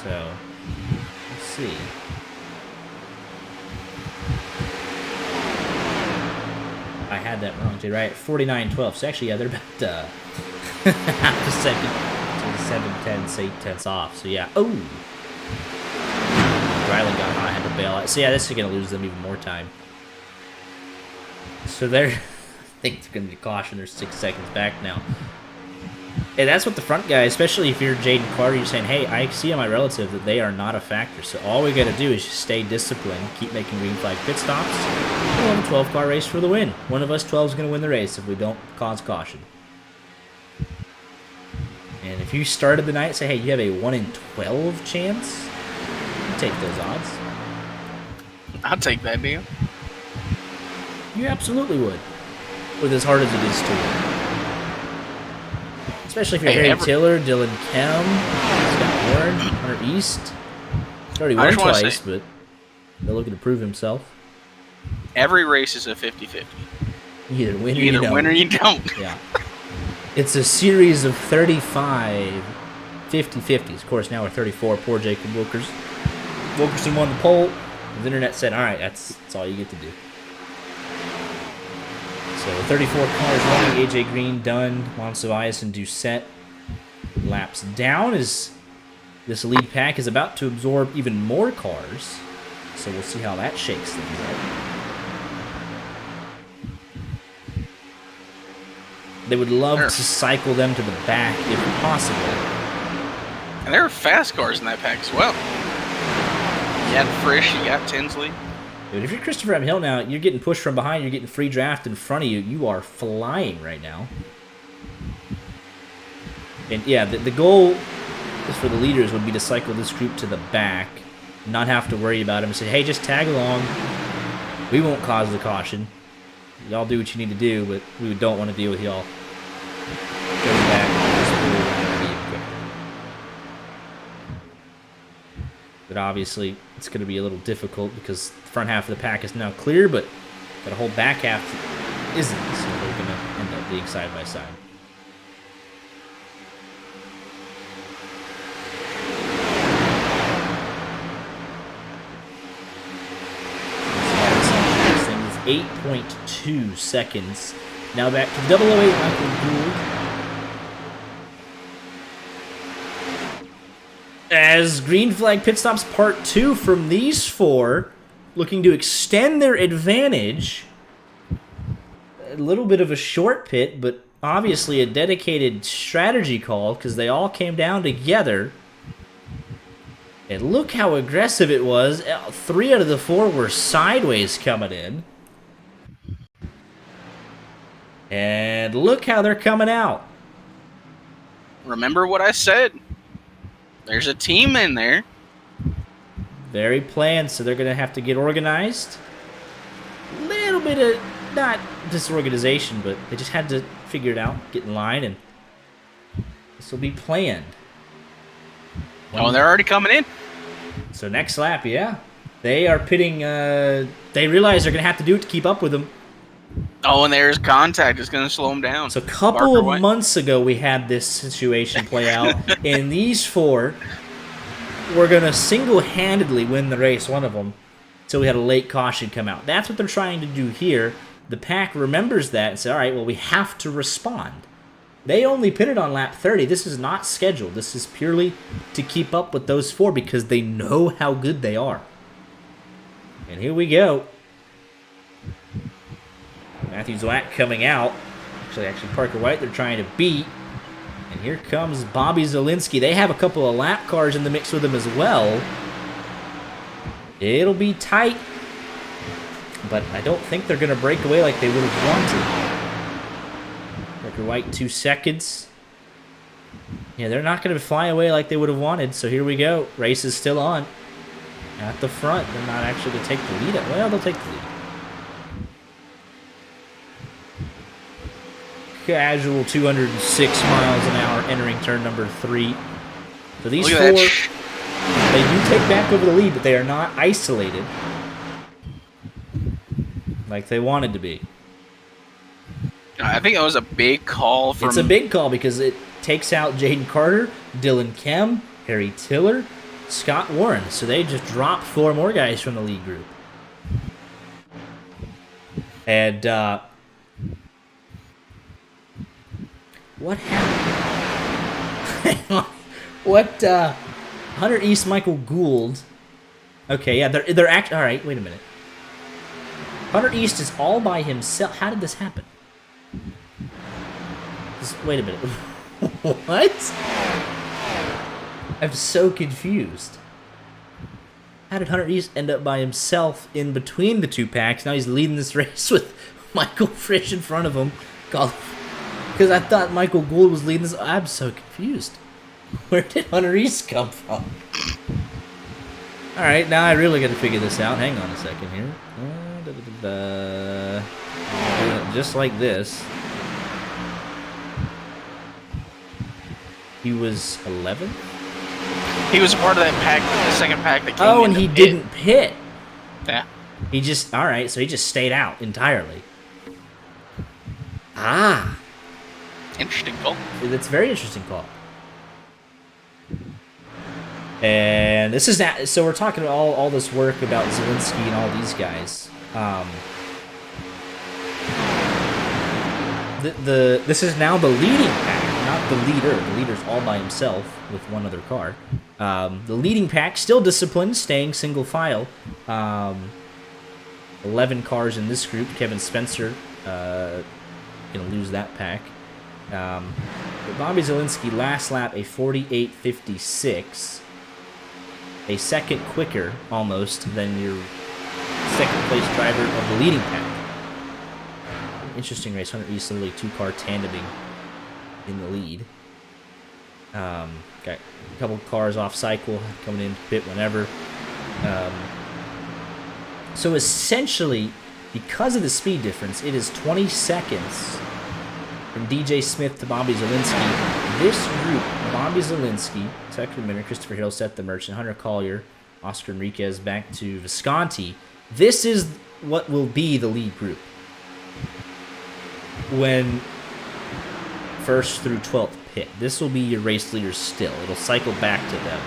So, let's see. I had that wrong, Jay, right? 49.12. So actually, yeah, they're about half a second to 7 tenths off. So yeah, oh, Riley got hot, had to bail out. So yeah, this is gonna lose them even more time. So they're, I think they're gonna be cautioned. They're 6 seconds back now. And that's what the front guy, especially if you're Jaden Carter, you're saying, hey, I see on my relative that they are not a factor. So all we got to do is just stay disciplined, keep making green flag pit stops, and we'll have a 12-car race for the win. One of us 12 is going to win the race if we don't cause caution. And if you started the night, say, hey, you have a 1 in 12 chance, you take those odds. I'll take that deal. You absolutely would. With as hard as it is to win. Especially if you're Harry Tiller, Dylan Kemp, Scott Warren, Hunter East. He's already won twice, but they're looking to prove himself. Every race is a 50-50. You either win or you don't. Yeah. It's a series of 35 50-50s. Of course, now we're 34. Poor Jacob Wilkerson won the pole. The internet said, all right, that's all you get to do. So 34 cars running, AJ Green done, Juan Ceballos and Doucette laps down as this lead pack is about to absorb even more cars. So we'll see how that shakes things up. They would love to cycle them to the back if possible. And there are fast cars in that pack as well. You got Frisch, you got Tinsley. Dude, if you're Christopher M. Hill now, you're getting pushed from behind, you're getting free draft in front of you. You are flying right now. And yeah, the goal is for the leaders would be to cycle this group to the back, not have to worry about them, and say, hey, just tag along. We won't cause the caution. Y'all do what you need to do, but we don't want to deal with y'all. Going back. But obviously, it's going to be a little difficult because the front half of the pack is now clear, but the whole back half isn't, so they're going to end up being side by side. This thing is 8.2 seconds. Now back to 008 Michael Gould. As green flag pit stops part 2 from these four, looking to extend their advantage. A little bit of a short pit, but obviously a dedicated strategy call because they all came down together. And look how aggressive it was. 3 out of the 4 were sideways coming in. And look how they're coming out. Remember what I said. There's a team in there. Very planned, so they're going to have to get organized. A little bit of, not disorganization, but they just had to figure it out, get in line, and this will be planned. Oh, and they're already coming in. So next lap, yeah. They are pitting, they realize they're going to have to do it to keep up with them. Oh, and there's contact. It's going to slow them down. So a couple of months ago, we had this situation play out, and these 4 were going to single-handedly win the race, one of them, until we had a late caution come out. That's what they're trying to do here. The pack remembers that and said, all right, well, we have to respond. They only pitted on lap 30. This is not scheduled. This is purely to keep up with those 4 because they know how good they are. And here we go. Matthew Zwack coming out. Actually, Parker White they're trying to beat. And here comes Bobby Zielinski. They have a couple of lap cars in the mix with them as well. It'll be tight. But I don't think they're going to break away like they would have wanted. Parker White, 2 seconds. Yeah, they're not going to fly away like they would have wanted. So here we go. Race is still on. At the front. They're not actually going to take the lead. Well, they'll take the lead. Casual 206 miles an hour entering turn number 3. So these 4, they do take back over the lead, but they are not isolated like they wanted to be. I think that was a big call. It's a big call because it takes out Jaden Carter, Dylan Kemp, Harry Tiller, Scott Warren. So they just dropped 4 more guys from the lead group. And, what happened? Hunter East, Michael Gould. Okay, yeah, they're actually, all right, wait a minute. Hunter East is all by himself. How did this happen? Wait a minute. What? I'm so confused. How did Hunter East end up by himself in between the two packs? Now he's leading this race with Michael Frisch in front of him. Because I thought Michael Gould was leading this. I'm so confused. Where did Hunter East come from? Alright, now I really got to figure this out. Hang on a second here. Just like this. He was 11th? He was a part of that pack, the second pack that came Oh, in and he pit. didn't pit. Yeah. He just, alright, so he just stayed out entirely. Ah. Interesting call. That's a very interesting call. And this is that. So we're talking about all this work about Zielinski and all these guys. This is now the leading pack, not the leader. The leader's all by himself with one other car. The leading pack, still disciplined, staying single file. 11 cars in this group. Kevin Spencer gonna lose that pack. But Bobby Zielinski last lap a 48.56, a second quicker almost than your second place driver of the leading pack. Interesting race. Hunter East literally 2-car tandeming in the lead. Got a couple cars off cycle coming in pit whenever. So essentially, because of the speed difference, it is 20 seconds from DJ Smith to Bobby Zielinski. This group, Bobby Zielinski, Tucker Minner, Christopher Hill, Seth the Merchant, Hunter Collier, Oscar Enriquez, back to Visconti. This is what will be the lead group when 1st through 12th pit. This will be your race leaders still. It'll cycle back to them.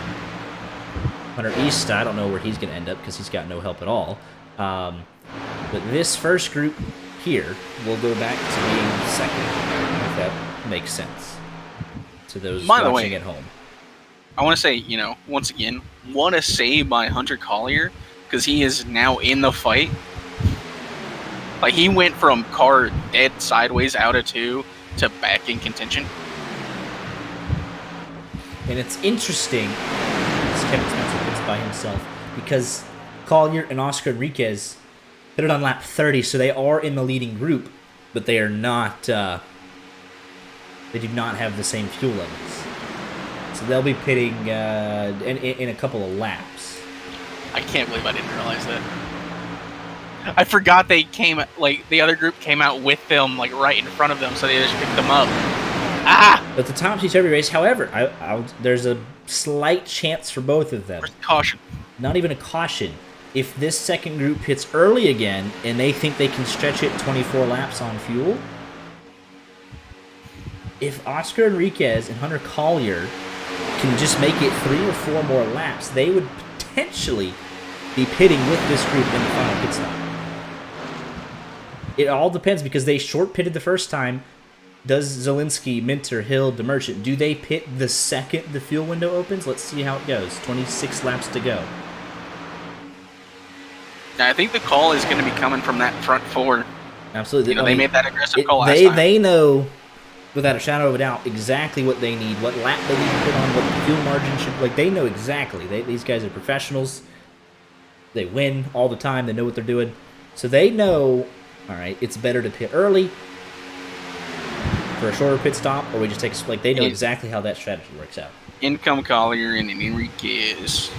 Hunter East, I don't know where he's going to end up because he's got no help at all. But this first group here will go back to being second, if that makes sense to those watching at home. I want to say, once again, what a save by Hunter Collier, because he is now in the fight. Like, he went from car dead sideways out of 2 to back in contention. And it's interesting, as Kevin Spencer pits by himself, because Collier and Oscar Enriquez hit it on lap 30, so they are in the leading group, but they are not, they do not have the same fuel levels. So they'll be pitting in a couple of laps. I can't believe I didn't realize that. I forgot they came, the other group came out with them, right in front of them, so they just picked them up. Ah! But the topsy-turvy race, however, there's a slight chance for both of them. Caution. Not even a caution. If this second group hits early again, and they think they can stretch it 24 laps on fuel, if Oscar Enriquez and Hunter Collier can just make it 3 or 4 more laps, they would potentially be pitting with this group in the final pit stop. It all depends, because they short pitted the first time. Does Zielinski, Minter, Hill, DeMerchant, do they pit the second the fuel window opens? Let's see how it goes. 26 laps to go. I think the call is going to be coming from that front 4. Absolutely. They made that aggressive call last time. They know, without a shadow of a doubt, exactly what they need, what lap they need to put on, what the fuel margin should... they know exactly. These guys are professionals. They win all the time. They know what they're doing. So they know, all right, it's better to pit early for a shorter pit stop, or we just take a... they know exactly how that strategy works out. In come Collier and Enriquez.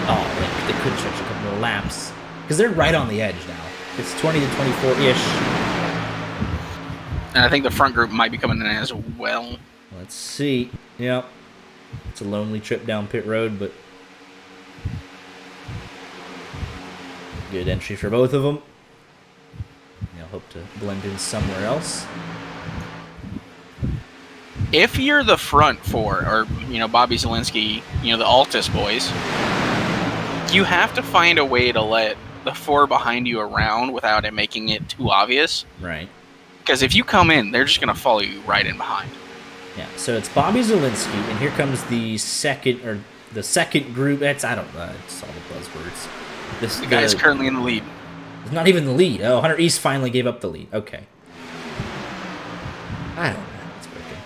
Oh, they could stretch a couple more laps, because they're right on the edge now. It's 20 to 24-ish. And I think the front group might be coming in as well. Let's see. Yep. It's a lonely trip down pit road, but good entry for both of them. They'll hope to blend in somewhere else. If you're the front 4, or, Bobby Zielinski, the Altus boys, you have to find a way to let the 4 behind you around without it making it too obvious. Right. Because if you come in, they're just going to follow you right in behind. Yeah, so it's Bobby Zielinski, and here comes the second group. It's all the buzzwords. The guy is currently in the lead. It's not even the lead. Oh, Hunter East finally gave up the lead. Okay. I don't know. It's broken.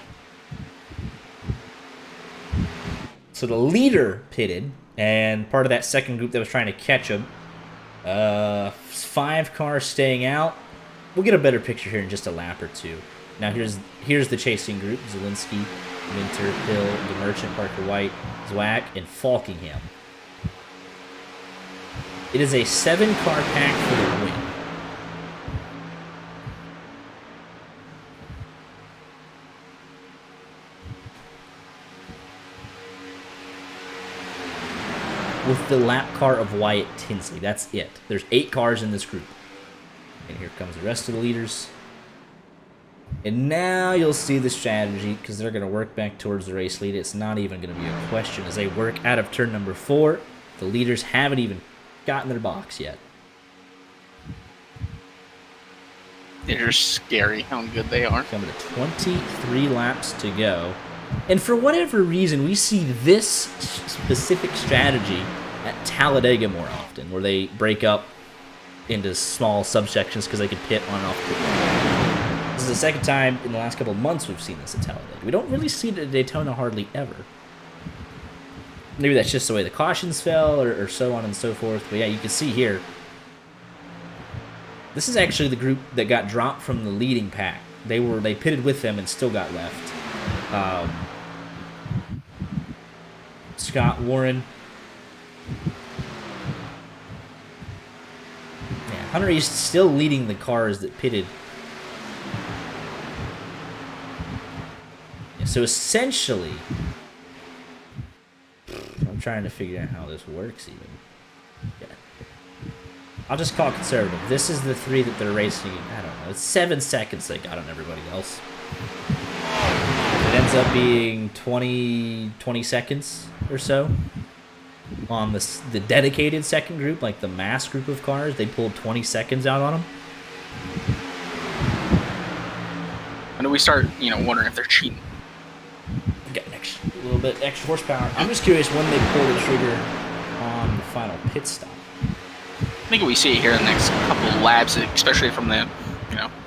So the leader pitted, and part of that second group that was trying to catch him. 5 cars staying out. We'll get a better picture here in just a lap or two. Now here's the chasing group: Zielinski, Minter, Hill, the Merchant, Parker White, Zwack, and Falkingham. It is a 7-car pack for the win. With the lap car of Wyatt Tinsley. That's it. There's 8 cars in this group. And here comes the rest of the leaders. And now you'll see the strategy, because they're going to work back towards the race lead. It's not even going to be a question as they work out of turn number 4. The leaders haven't even gotten their box yet. They're scary how good they are. Coming to 23 laps to go. And for whatever reason, we see this specific strategy at Talladega more often, where they break up into small subsections because they can pit on and off the pit. This is the second time in the last couple of months we've seen this at Talladega. We don't really see it at Daytona hardly ever. Maybe that's just the way the cautions fell, or so on and so forth. But yeah, you can see here. This is actually the group that got dropped from the leading pack. They pitted with them and still got left. Scott Warren. Yeah, Hunter East still leading the cars that pitted. Yeah, so essentially, I'm trying to figure out how this works even. Yeah. I'll just call it conservative. This is the 3 that they're racing. I don't know. It's 7 seconds they got on everybody else. It ends up being 20 seconds or so on the dedicated second group, like the mass group of cars. They pulled 20 seconds out on them. When do we start, wondering if they're cheating? Got a little bit extra horsepower. I'm just curious when they pull the trigger on the final pit stop. I think we see it here in the next couple of laps, especially from the,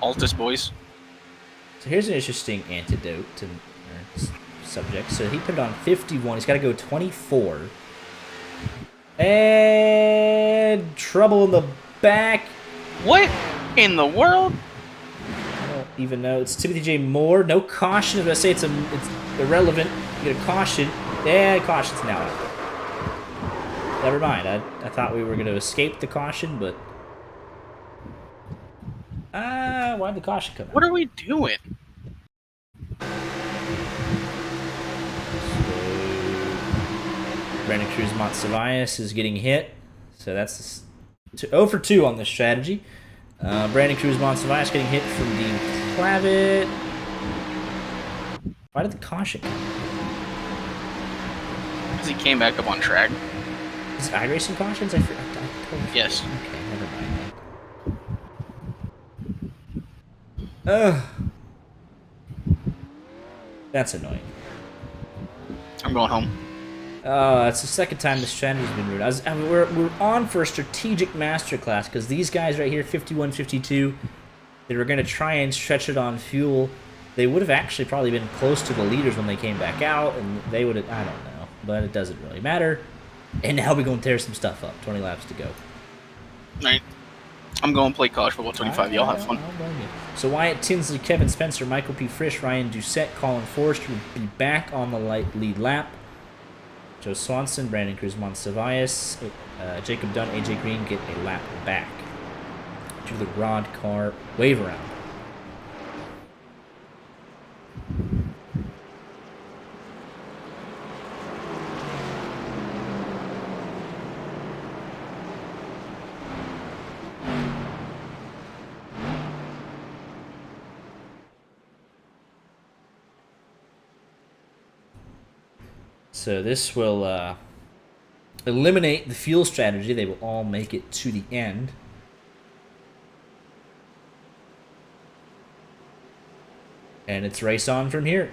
Altus boys. So here's an interesting antidote to subject. So he put it on 51. He's got to go 24. And trouble in the back. What in the world? I don't even know. It's Timothy J. Moore. No caution. I was going to say it's irrelevant. You get a caution. Yeah, caution's now out. Never mind. I thought we were going to escape the caution, but... why'd the caution come out? What are we doing? Brandon Cruz Montsevias is getting hit. So that's 0 for 2 on this strategy. Brandon Cruz Montsevias getting hit from Dean Clavitt. Why did the caution come out? Because he came back up on track. Is it iRacing cautions? I totally yes. Okay, never mind then. That's annoying. I'm going home. It's the second time this strategy's been ruined. We're on for a strategic masterclass because these guys right here, 51, 52, they were going to try and stretch it on fuel. They would have actually probably been close to the leaders when they came back out, and they would have, I don't know, but it doesn't really matter. And now we're going to tear some stuff up. 20 laps to go. Right. I'm going to play college football 25. Y'all have fun. So Wyatt Tinsley, Kevin Spencer, Michael P. Frisch, Ryan Doucette, Colin Forrester will be back on the lead lap. Joe Swanson, Brandon Cruz Montsevias, Jacob Dunn, AJ Green get a lap back to the RODDCAR wave around. So this will eliminate the fuel strategy. They will all make it to the end. And it's race on from here.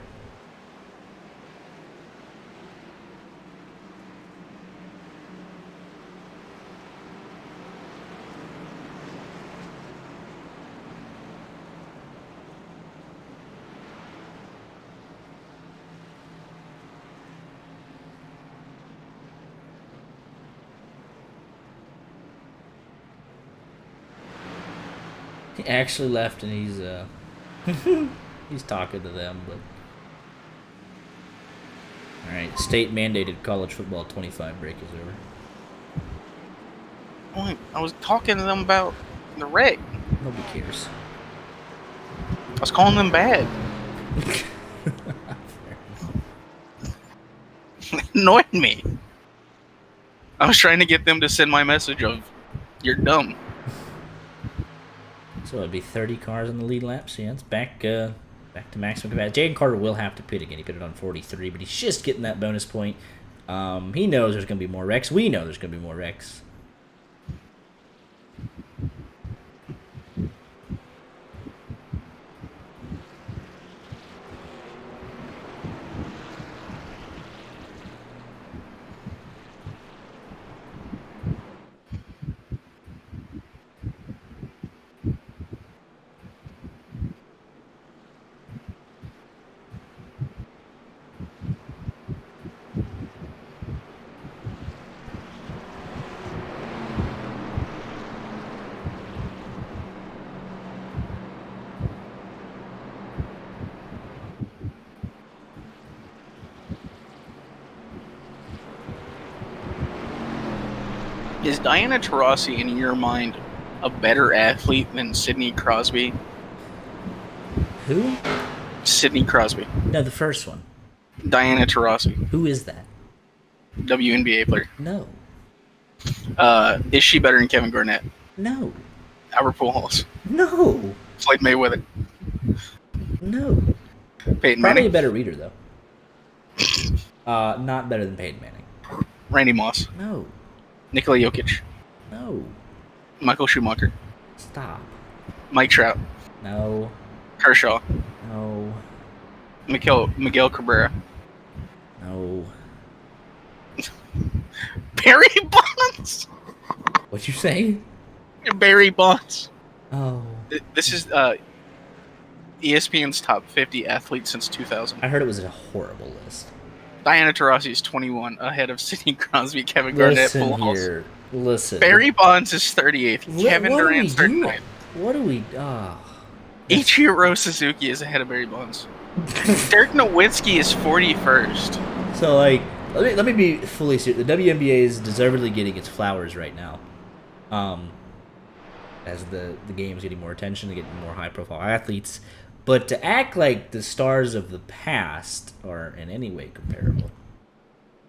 He actually left, and he's he's talking to them. But all right, state mandated college football 25 break is over. I was talking to them about the wreck. Nobody cares. I was calling them bad. It annoyed me. I was trying to get them to send my message of, "You're dumb." So it'd be 30 cars on the lead lap. So yeah, it's back to maximum capacity. Jaden Carter will have to pit again. He pitted on 43, but he's just getting that bonus point. He knows there's going to be more wrecks. We know there's going to be more wrecks. Is Diana Taurasi, in your mind, a better athlete than Sidney Crosby? Who? Sidney Crosby. No, the first one. Diana Taurasi. Who is that? WNBA player. No. Is she better than Kevin Garnett? No. Albert Pujols. No. Floyd Mayweather. No. Peyton Probably Manning. a better reader, though. Not better than Peyton Manning. Randy Moss. No. Nikola Jokic. No. Michael Schumacher. Stop. Mike Trout. No. Kershaw. No. Miguel Cabrera. No. Barry Bonds. What'd you say? Barry Bonds. Oh. This is ESPN's top 50 athletes since 2000. I heard it was a horrible list. Diana Taurasi is 21, ahead of Sidney Crosby, Kevin Garnett, Listen Pujols. here. Listen. Barry Bonds is 38th. Kevin what Durant's are we doing? 39th. What do we... Oh. Ichiro Suzuki is ahead of Barry Bonds. Dirk Nowitzki is 41st. So, like, let me be fully serious. The WNBA is deservedly getting its flowers right now. As the game is getting more attention, they get more high-profile athletes. But to act like the stars of the past are in any way comparable,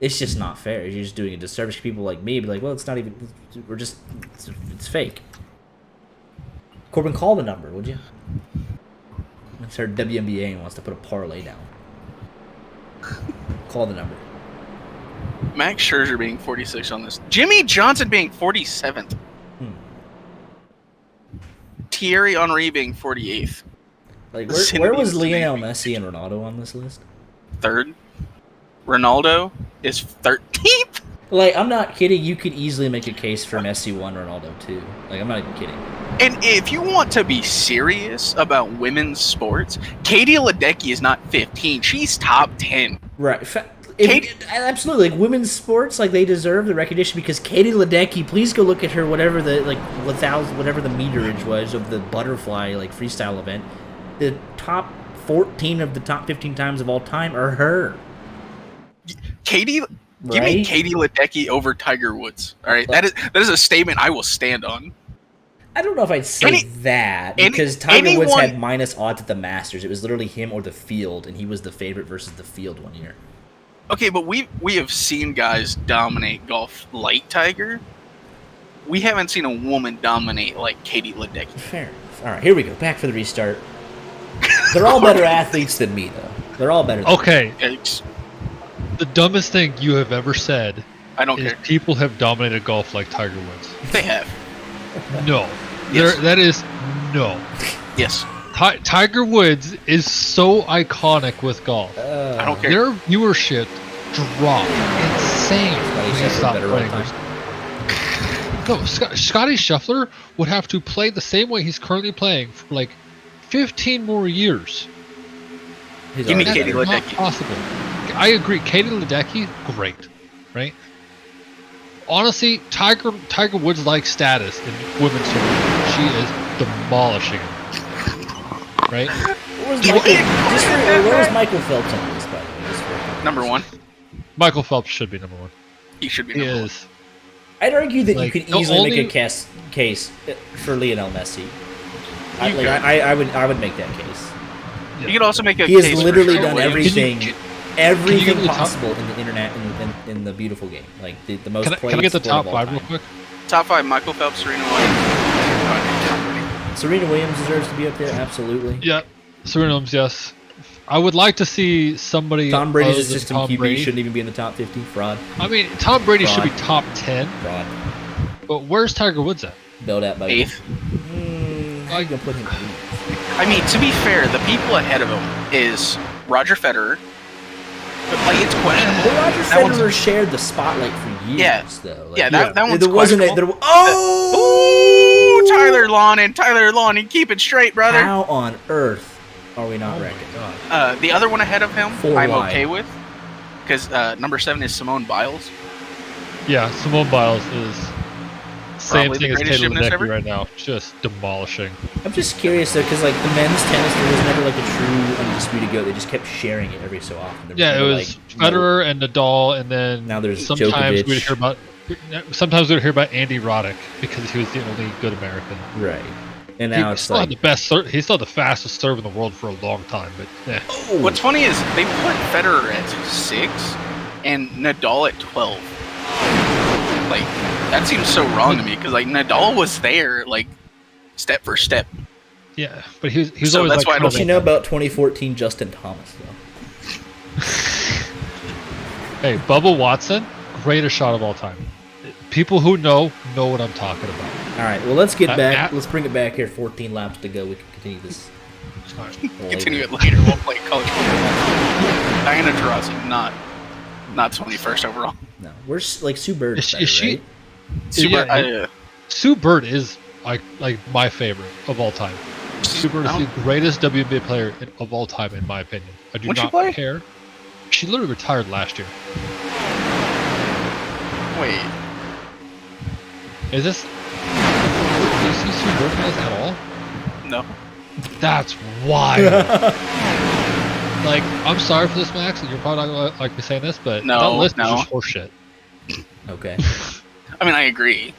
it's just not fair. You're just doing a disservice to people like me. Be like, well, it's not even... It's fake. Corbin, call the number, would you? It's her WNBA and wants to put a parlay down. Call the number. Max Scherzer being 46 on this. Jimmy Johnson being 47th. Thierry Henry being 48th. Like, where was Lionel Messi and Ronaldo on this list? Third. Ronaldo is 13th. Like, I'm not kidding. You could easily make a case for Messi 1, Ronaldo 2. Like, I'm not even kidding. And if you want to be serious about women's sports, Katie Ledecky is not 15. She's top 10. Right. Absolutely. Like, women's sports, like, they deserve the recognition because Katie Ledecky, please go look at her, whatever the, like, 1,000, whatever the meterage was of the butterfly, like, freestyle event. The top 14 of the top 15 times of all time are her. Give me Katie Ledecky over Tiger Woods. All right, that is a statement I will stand on. I don't know if I'd say that because Tiger Woods had minus odds at the Masters. It was literally him or the field, and he was the favorite versus the field one year. Okay, but we have seen guys dominate golf like Tiger. We haven't seen a woman dominate like Katie Ledecky. Fair enough. All right, here we go. Back for the restart. They're all better athletes than me, though. They're all better. Okay. The dumbest thing you have ever said. I don't is care. People have dominated golf like Tiger Woods. They have. No. Yes. That is no. Yes. Tiger Woods is so iconic with golf. I don't care. Their viewership dropped insane when he stopped playing. No, Scotty Scheffler would have to play the same way he's currently playing for like 15 more years. Give me Katie Ledecky. Not possible. I agree. Katie Ledecky, great, right? honestly, Tiger Woods like status in women's surfing. She is demolishing him. Right? Where was Michael Phelps on this, by the way? Number 1. Michael Phelps should be number 1. He should be He number 1. is. I'd argue that Like, you could easily make a case for Lionel Messi. I would make that case. Yeah. You could also make a He case has for literally Serena done Williams. everything the top- possible in the internet in the beautiful game. Like the most Can played I get the sport of top all 5 time. real quick? Top 5: Michael Phelps, Serena Williams. Serena Williams deserves to be up there, absolutely. Yeah. Serena Williams, yes. I would like to see somebody. Tom Brady's other a than system Tom QB Brady. shouldn't even be in the top 50. Fraud. I mean, Tom Brady should be Fraud. top 10, Fraud. but where's Tiger Woods at? Build out by 8th. How you gonna put him in 8th? I mean, to be fair, the people ahead of him is Roger Federer. But, like, it's questionable. But Roger That one's- Federer shared the spotlight for years, Yeah. though. Like, Yeah, that one's there wasn't questionable. oh! Ooh, Tyler Lonnie, keep it straight, brother. How on earth are we not ranking? God. The other one ahead of him, 4 I'm wide. okay with, because number 7 is Simone Biles. Yeah, Simone Biles is same Probably the thing as greatest Taylor gymnast Ledecky ever. right now, just demolishing. I'm just curious though, because like the men's tennis, there was never like a true undisputed GOAT. They just kept sharing it every so often. There Yeah, it never, was Federer and Nadal, and then Now there's sometimes Djokovic. we'd hear about Andy Roddick because he was the only good American. Right. And He now it's still had like, the best. He still had the fastest serve in the world for a long time, but oh, What's funny is they put Federer at 6 and Nadal at 12. Like, that seems so wrong to me, because like Nadal was there, like, step for step. yeah, but he was So always that's like. why I what don't you know about 2014 Justin Thomas though? Hey, Bubba Watson, greatest shot of all time. People who know what I'm talking about. All right, well let's get back. Matt- Let's bring it back here. 14 laps to go. We can continue this. Continue it later. We'll play college football. Diana Taurasi, not 21st overall. No, we're like Sue Bird. Is Better, she- right? Super. Yeah, Sue Bird is like my favorite of all time. Sue Bird is the greatest WNBA player of all time, in my opinion. I do When'd she not play? care. She literally retired last year. Wait. Is this? Do you see Sue Bird guys at all? No. That's wild. Like, I'm sorry for this, Max, and you're probably not gonna like me saying this, but No, that list no. is just horseshit. Okay. I mean, I agree.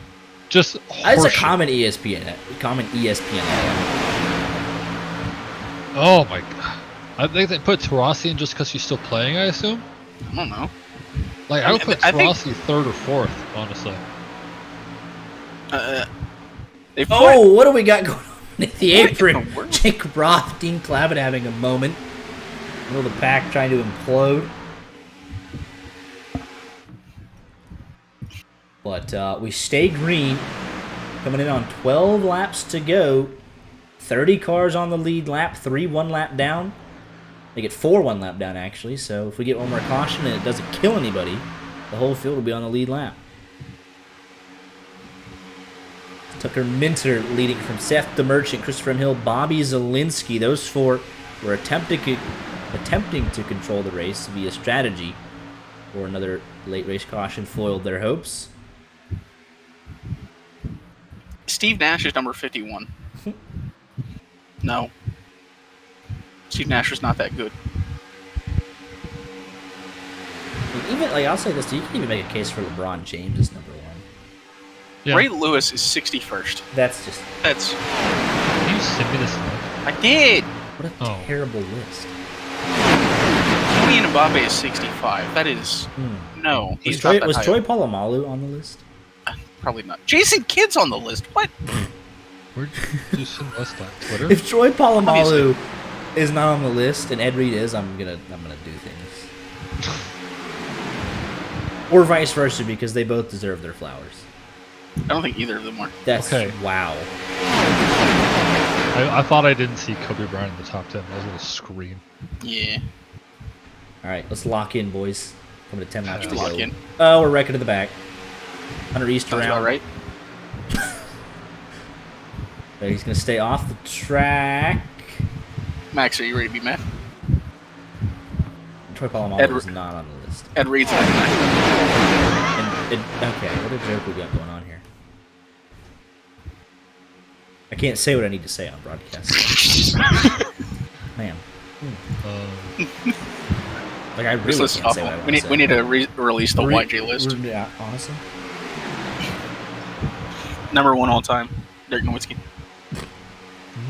Just That's a horseshit. common ESPN. Oh my god. I think they put Taurasi in just because she's still playing, I assume. I don't know. Like, I would put I think- Taurasi 3rd or 4th, honestly. They put, Oh, what do we got going on at the What in apron? the world? Jake Roth, Dean Clavitt having a moment. Middle of the pack trying to implode. But we stay green. Coming in on 12 laps to go. 30 cars on the lead lap. 3 1 lap down. They get 4 1 lap down, actually. So if we get one more caution and it doesn't kill anybody, the whole field will be on the lead lap. Tucker Minter leading from Seth the Merchant, Christopher Hill, Bobby Zielinski. Those 4 were attempting to control the race via strategy, or another late race caution foiled their hopes. Steve Nash is number 51. No. Steve Nash is not that good. Even like I'll say this, you can even make a case for LeBron James as number 1. Yeah. Ray Lewis is 61st. That's just That's. Can you send me this link? I did. what a Oh. terrible list. Kylian Mbappe is 65. That is. No. Was He's Troy, not that was high Troy up. Polamalu on the list? Probably not. Jason Kidd's on the list. What? Where'd you send us that? Twitter? If Troy Polamalu Obviously. is not on the list and Ed Reed is, I'm gonna do things. Or vice versa, because they both deserve their flowers. I don't think either of them are. That's Okay. wow. I thought I didn't see Kobe Bryant in the top 10. I was gonna scream. Yeah. All right, let's lock in, boys. Coming to 10 laps to Lock go. in. Oh, we're wrecking to the back. Hunter East Sounds around. about right. He's gonna stay off the track. Max, are you ready to be mad? Troy Polamalu Edward- is not on the list. Ed Reed's 99. And Okay, what a joke we got going on here. I can't say what I need to say on broadcast. Man. Like, I really can't say what I want to say. We need to release the YJ list. Yeah, honestly. Number 1 all time, Dirk Nowitzki.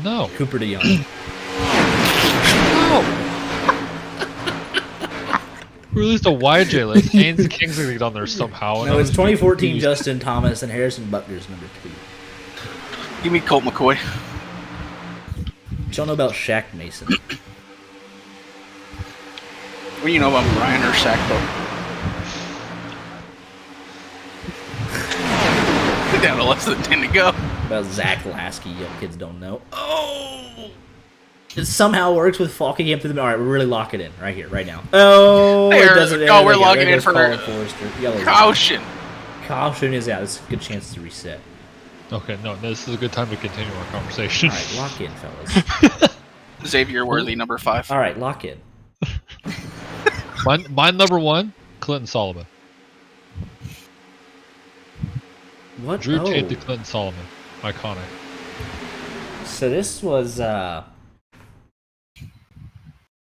No. Cooper DeYoung. No. Released a YJ list. Haynes Kingsley on there somehow. No, it's 2014 Justin Thomas and Harrison Butler's number 2. Give me Colt McCoy. What y'all know about Shaq Mason? What do you know about Brian or Shaq, though? Down to less than 10 to go. About Zach Lasky, young kids don't know. Oh! It somehow works with Falking up to the... All right, we're really locking in right here, right now. Oh, it doesn't... Oh, we're locking in for caution. Caution is out. It's a good chance to reset. Okay, no, this is a good time to continue our conversation. All right, lock in, fellas. Xavier Worthy, number 5. All right, lock in. Mine number 1, Clinton Solomon. What? Drew Tate to Clinton Solomon. Iconic. So this was, a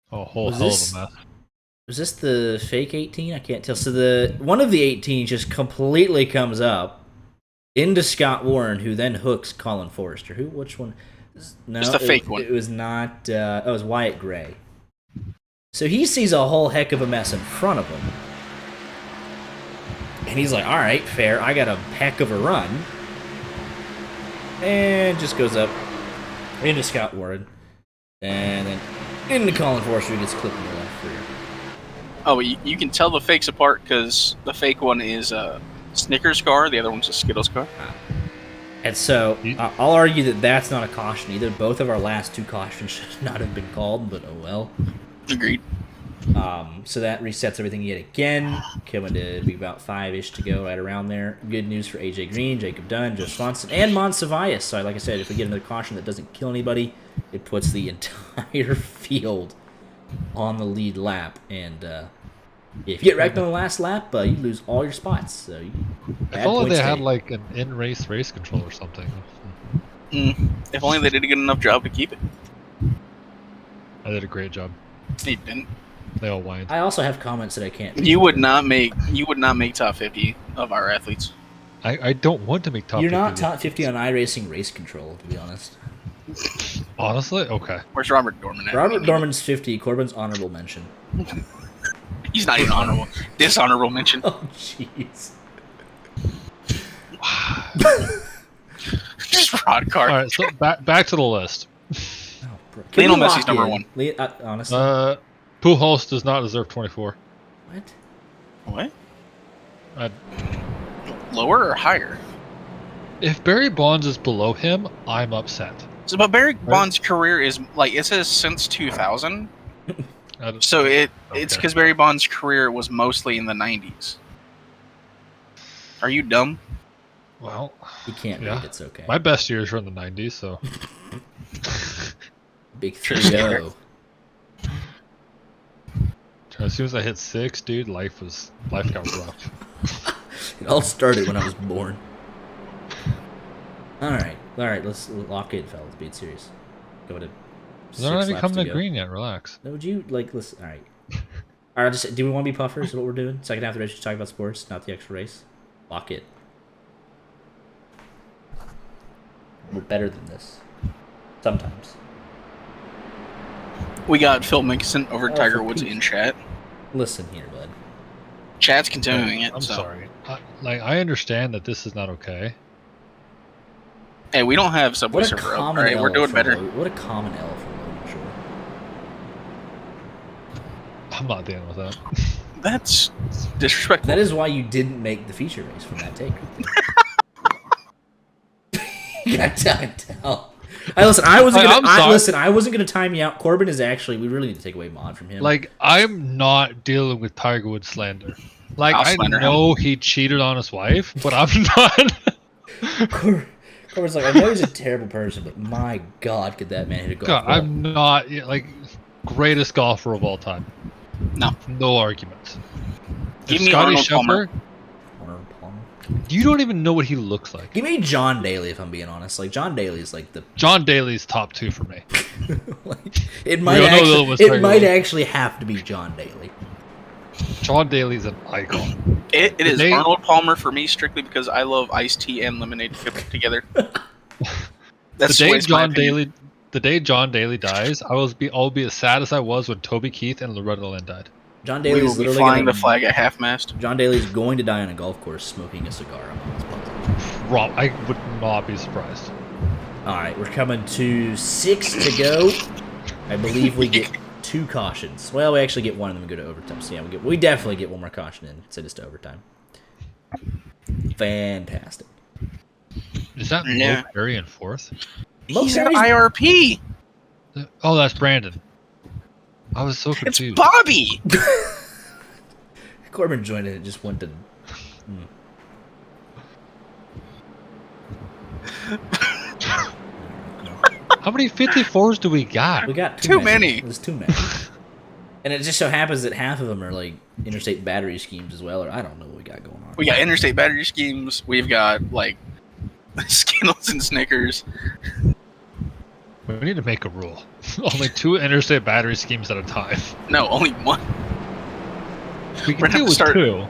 whole hell of a mess. Was this the fake 18? I can't tell. So one of the 18 just completely comes up into Scott Warren, who then hooks Colin Forrester. Which one? No, it's the fake one. It was not. It was Wyatt Gray. So he sees a whole heck of a mess in front of him. And he's like, all right, fair. I got a heck of a run. And just goes up into Scott Warren. And then into Colin Forrester, who gets clipped in the left rear. Oh, you can tell the fakes apart because the fake one is a Snickers car, the other one's a Skittles car. And so, I'll argue that that's not a caution either. Both of our last 2 cautions should not have been called, but oh well. Agreed. So that resets everything yet again. Coming to be about 5-ish to go, right around there. Good news for AJ Green, Jacob Dunn, Joe Swanson, and Monsivius. So, like I said, if we get another caution that doesn't kill anybody, it puts the entire field on the lead lap. And if you get wrecked on the last lap, you lose all your spots. So if only they had like an in-race race control or something. If only they did a good enough job to keep it. I did a great job. They didn't. They all whined. I also have comments that I can't. You would not make top 50 of our athletes. I don't want to make top 50. You're not top 50 on iRacing race control, to be honest. Honestly? Okay. Where's Robert Dorman at? Robert Dorman's 50, Corbin's honorable mention. He's not even honorable. Dishonorable mention. Oh, jeez. Just RODDCAR. Alright, so back to the list. Lionel Messi's number 1. Honestly. Pujols does not deserve 24. What? Lower or higher? If Barry Bonds is below him, I'm upset. So, but Barry Bonds' career is like it says since 2000. So it's because Barry Bonds' career was mostly in the 90s. Are you dumb? Well, you can't read. It's okay. My best years were in the 90s, so. Big 3-0. As soon as I hit 6, dude, life got rough. It all started when I was born. All right, let's lock in, fellas. Be serious. Go to. They're not even coming to green yet. Relax. No, would you listen? All right. All right. Do we want to be puffers? Is what we're doing? Second half of the race, talk about sports, not the extra race. Lock it. We're better than this. Sometimes. We got Phil Mickelson over Tiger Woods in chat. Listen here, bud. Chat's continuing it. I'm sorry. I understand that this is not okay. Hey, we don't have Subway Surfer up. All right, we're doing better. What a common L for Logan Shore. I'm not dealing with that. That's disrespectful. That is why you didn't make the feature race from that take. You gotta tell. I wasn't gonna time you out. Corbin is actually. We really need to take away Mod from him. Like, I'm not dealing with Tiger Woods slander. Like, I know he cheated on his wife, but I'm not. Corbin's like, I know he's a terrible person, but my God, could that man hit a golf ball? I'm not greatest golfer of all time. No arguments. Give me Arnold Palmer. You don't even know what he looks like. Give me John Daly, if I'm being honest. Like, John Daly's like the... John Daly's top 2 for me. like, it might actually, actually have to be John Daly. John Daly's an icon. It is Arnold Palmer for me, strictly because I love iced tea and lemonade together. That's the day John Daly dies, I'll be as sad as I was when Toby Keith and Loretta Lynn died. John Daly's literally flying the flag at half-mast. John Daly's going to die on a golf course smoking a cigar. Rob, I would not be surprised. All right, we're coming to 6 to go. I believe we get 2 cautions. Well, we actually get one and then we go to overtime. So yeah, we definitely get one more caution in. Send us to overtime. Fantastic. Is that Mo Perry in 4th? He's an IRP. Oh, that's Brandon. I was so confused. It's Bobby! Corbin joined it and just went to... How many 54s do we got? We got too many. There's too many. And it just so happens that half of them are like interstate battery schemes as well, or I don't know what we got going on. We got interstate battery schemes. We've got, like, Skittles and Snickers. We need to make a rule. Only 2 interstate battery schemes at a time. No, only 1. We can deal with 2.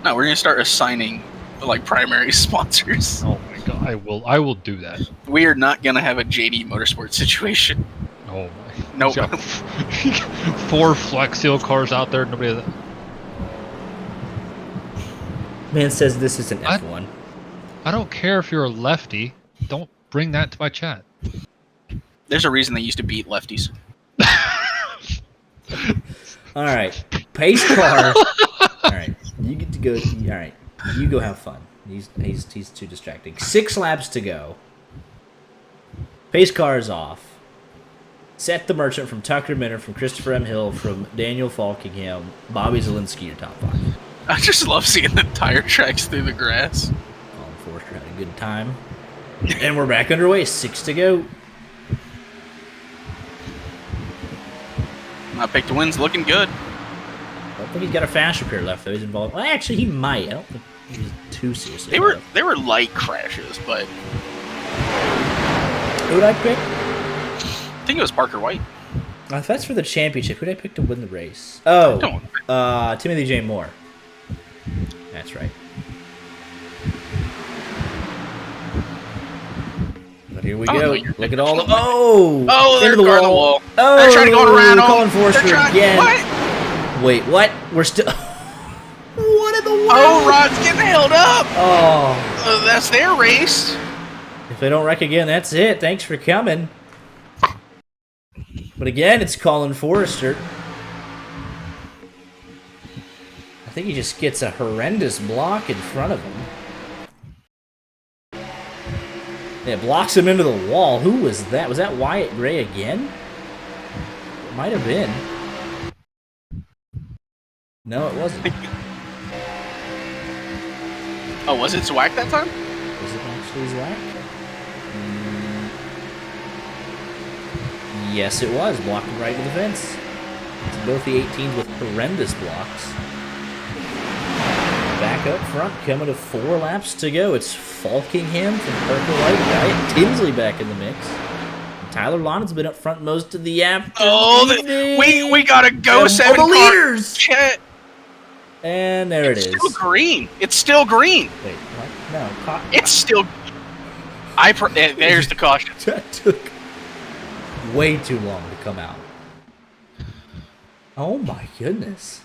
No, we're gonna start assigning like primary sponsors. Oh my god, I will do that. We are not gonna have a JD Motorsports situation. Oh my. Nope. 4 Flex Seal cars out there. Nobody. Man says this is an F1. I don't care if you're a lefty. Don't bring that to my chat. There's a reason they used to beat lefties. All right, pace car. All right, you get to go. All right, you go have fun. He's too distracting. 6 laps to go. Pace car is off. Seth the Merchant from Tucker Minner, from Christopher M. Hill, from Daniel Falkingham, Bobby Zielinski, your top 5. I just love seeing the tire tracks through the grass. Colin Forster had a good time. And we're back underway. 6 to go. I picked the wins, looking good. I don't think he's got a fast repair left, though. He's involved. Well, actually, he might. I don't think he's too seriously. They were light crashes, but who did I pick? I think it was Parker White. If that's for the championship, who did I pick to win the race? Oh, Timothy J. Moore. That's right. But here we go. Look at all the... Oh, they're into the wall. Oh, they're trying to go around them. Colin Forster again. What? Wait, what? We're still... What in the world? Oh, Rod's getting held up. Oh. That's their race. If they don't wreck again, that's it. Thanks for coming. But again, it's Colin Forrester. I think he just gets a horrendous block in front of him. It blocks him into the wall. Who was that? Was that Wyatt Gray again? It might have been. No, it wasn't. Oh, was it Zwack that time? Was it actually Zwack? Yes, it was. Blocking right to the fence. It's both the 18s with horrendous blocks. Back up front, coming to 4 laps to go. It's Falkingham from Purple Light. Wyatt Tinsley back in the mix. Tyler Londen's been up front most of the afternoon. Oh, we gotta go 7 the leaders. Chat. And there it's still green. It's still green. Wait, what? No, it's still. There's the caution. That took way too long to come out. Oh my goodness.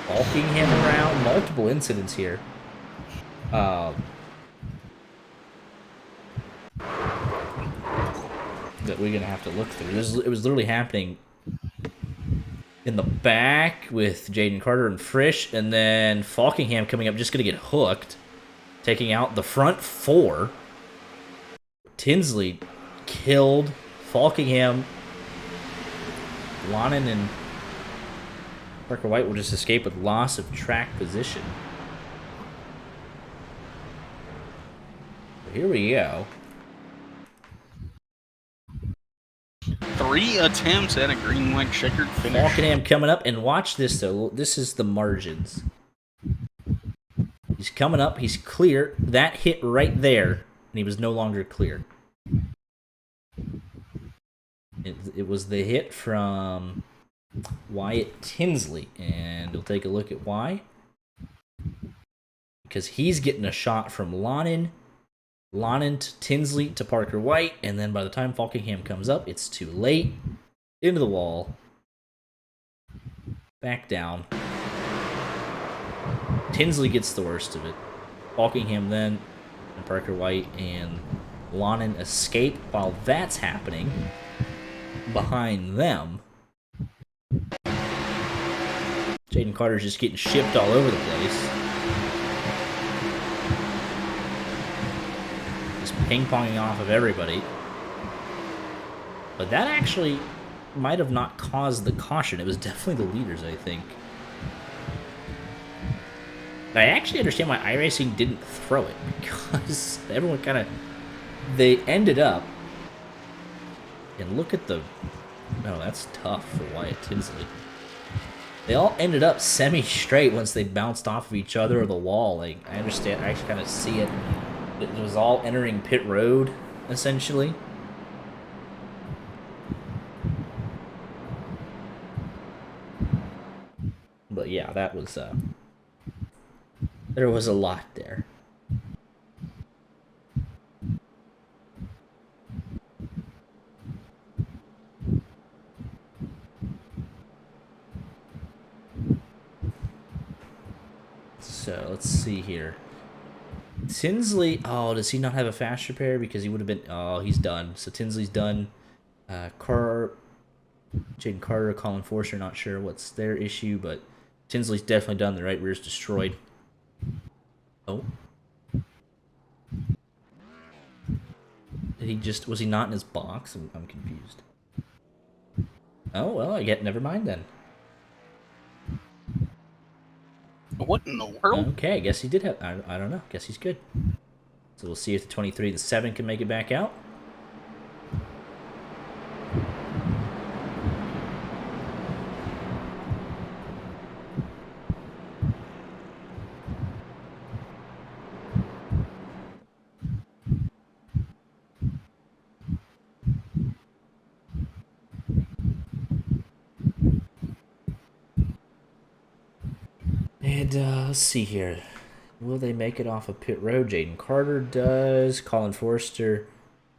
Falkingham around, multiple incidents here. That we're gonna have to look through. It was literally happening in the back with Jaden Carter and Frisch, and then Falkingham coming up, just gonna get hooked, taking out the front 4. Tinsley killed. Falkingham, Lonan, and Parker White will just escape with loss of track position. So here we go. 3 attempts at a green white checkered finish. Falkingham coming up, and watch this though. This is the margins. He's coming up. He's clear. That hit right there, and he was no longer clear. It was the hit from Wyatt Tinsley, and we'll take a look at why. Because he's getting a shot from Lonin to Tinsley to Parker White, and then by the time Falkingham comes up, it's too late. Into the wall. Back down. Tinsley gets the worst of it. Falkingham then, and Parker White and Lonin escape. While that's happening, behind them, Jaden Carter's just getting shipped all over the place. Just ping-ponging off of everybody. But that actually might have not caused the caution. It was definitely the leaders, I think. I actually understand why iRacing didn't throw it, because everyone kind of... They ended up... And look at the... No, that's tough for Wyatt Tinsley. They all ended up semi-straight once they bounced off of each other or the wall. Like, I understand, I actually kind of see it. It was all entering pit road, essentially. But yeah, that was... There was a lot there. So, let's see here. Tinsley, oh, does he not have a fast repair? Because he would have been, oh, he's done. So Tinsley's done. Jaden Carter, Colin Forster, not sure what's their issue, but Tinsley's definitely done. The right rear's destroyed. Oh. Did he just, was he not in his box? I'm confused. Oh, well, I get, never mind then. What in the world? Okay, I guess he did have, I don't know, guess he's good. So we'll see if the 23 and the 7 can make it back out. And let's see here. Will they make it off of pit road? Jaden Carter does. Colin Forster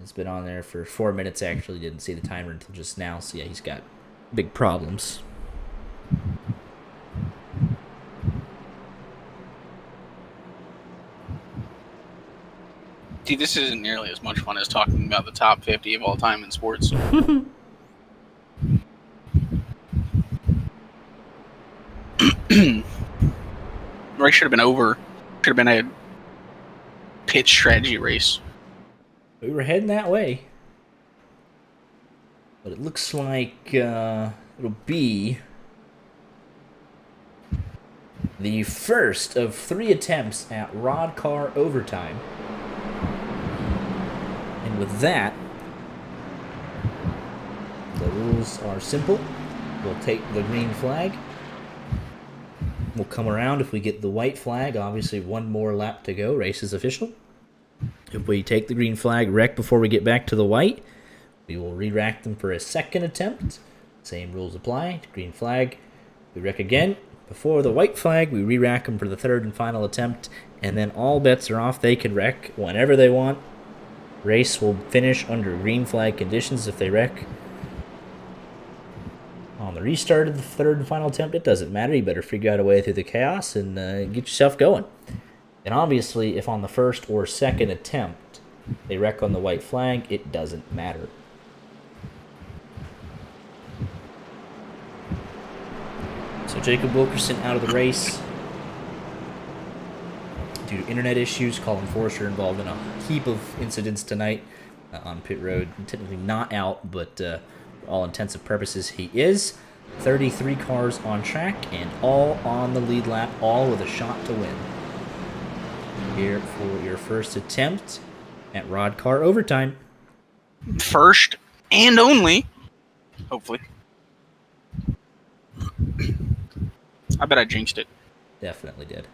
has been on there for 4 minutes, actually. Didn't see the timer until just now. So yeah, he's got big problems. See, this isn't nearly as much fun as talking about the top 50 of all time in sports. Race should have been over. Should have been a pit strategy race. We were heading that way. But it looks like it'll be the first of 3 attempts at RODDCAR overtime. And with that, the rules are simple. We'll take the green flag. We'll come around. If we get the white flag, obviously 1 more lap to go. Race is official. If we take the green flag, wreck before we get back to the white, we will re-rack them for a 2nd attempt. Same rules apply. Green flag, we wreck again. Before the white flag, we re-rack them for the 3rd and final attempt. And then all bets are off. They can wreck whenever they want. Race will finish under green flag conditions if they wreck on the restart of the 3rd and final attempt. It doesn't matter. You better figure out a way through the chaos and get yourself going. And obviously, if on the 1st or 2nd attempt they wreck on the white flag, it doesn't matter. So Jacob Wilkerson out of the race due to internet issues. Colin Forster involved in a heap of incidents tonight on pit road. Technically not out, but for all intents and purposes he is. 33 cars on track and all on the lead lap, all with a shot to win. Here for your first attempt at RODDCAR overtime. First and only, hopefully. I bet I jinxed it. Definitely did.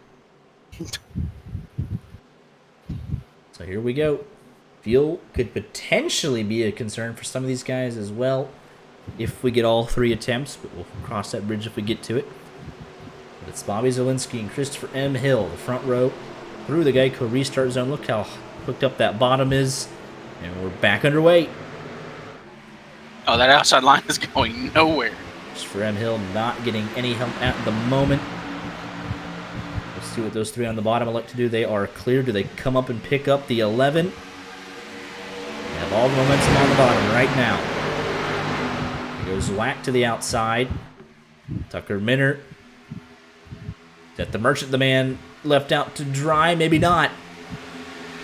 So here we go. Fuel could potentially be a concern for some of these guys as well if we get all 3 attempts, but we'll cross that bridge if we get to it. But it's Bobby Zielinski and Christopher M. Hill, the front row, through the Geico restart zone. Look how hooked up that bottom is, and we're back underway. Oh, that outside line is going nowhere. Christopher M. Hill not getting any help at the moment. Let's see what those 3 on the bottom elect to do. They are clear. Do they come up and pick up the 11? They have all the momentum on the bottom right now. Here goes Zwack to the outside. Tucker Minner. Is that the Merchant, the man left out to dry? Maybe not.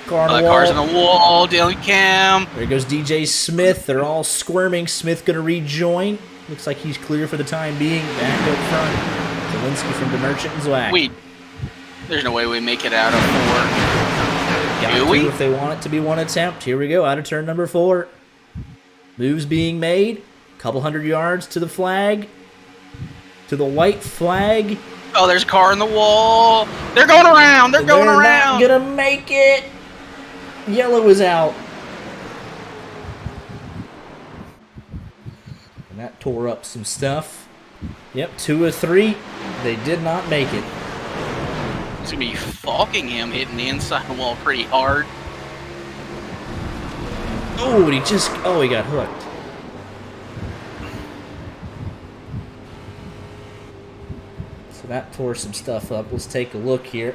Car on the wall. Car's on the wall. Dylan Cam. There goes DJ Smith. They're all squirming. Smith going to rejoin. Looks like he's clear for the time being. Back up front. Zielinski from the Merchant and Zwack. There's no way we make it out of 4. Do we? If they want it to be 1 attempt. Here we go. Out of turn number 4. Moves being made. Couple hundred yards to the flag. To the white flag. Oh, there's a car on the wall. They're going around. They're going around. They're not going to make it. Yellow is out. And that tore up some stuff. Yep, 2 of 3. They did not make it. It's going to be Falkingham hitting the inside wall pretty hard. Oh, and he got hooked. So that tore some stuff up. Let's take a look here.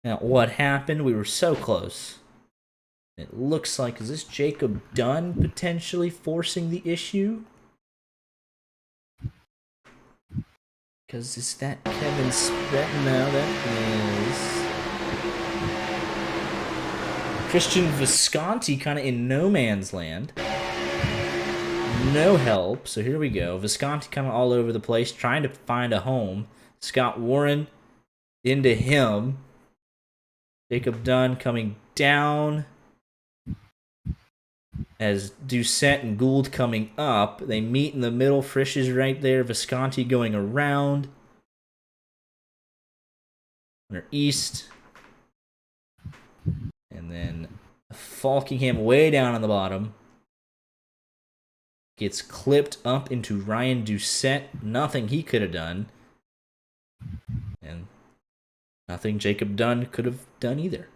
Now, what happened? We were so close. It looks like, is this Jacob Dunn potentially forcing the issue? Because is that Kevin No, that is Christian Visconti kind of in no man's land. No help. So here we go. Visconti kind of all over the place, trying to find a home. Scott Warren into him. Jacob Dunn coming down. As Doucette and Gould coming up. They meet in the middle. Frisch is right there. Visconti going around. Runner east. And then Falkingham way down on the bottom. Gets clipped up into Ryan Doucette. Nothing he could have done. And nothing Jacob Dunn could have done either.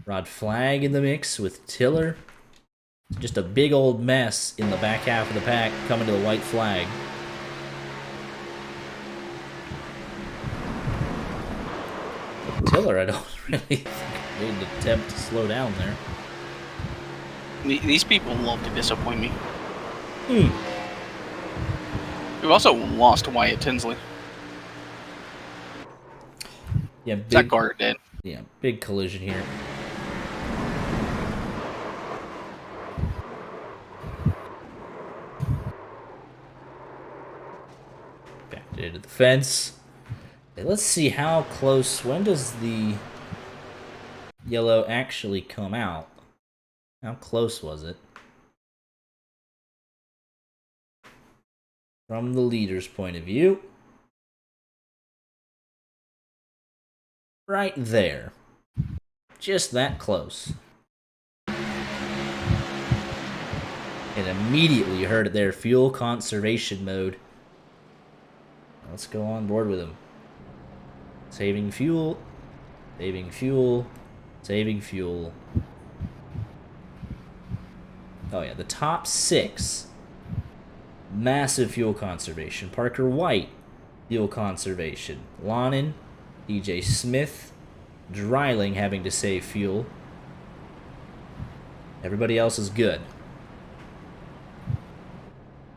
Rod Flag in the mix with Tiller. Just a big old mess in the back half of the pack coming to the white flag. But Tiller, I don't really think made an attempt to slow down there. These people love to disappoint me. We've also lost Wyatt Tinsley. Yeah, that car dead. Yeah, big collision here. Back into the fence. Okay, let's see how close. When does the yellow actually come out? How close was it? From the leader's point of view. Right there. Just that close. And immediately you heard it there. Fuel conservation mode. Let's go on board with him. Saving fuel. Saving fuel. Saving fuel. Oh yeah, the top 6. Massive fuel conservation. Parker White, fuel conservation. Lonin, DJ Smith, Dreiling having to save fuel. Everybody else is good.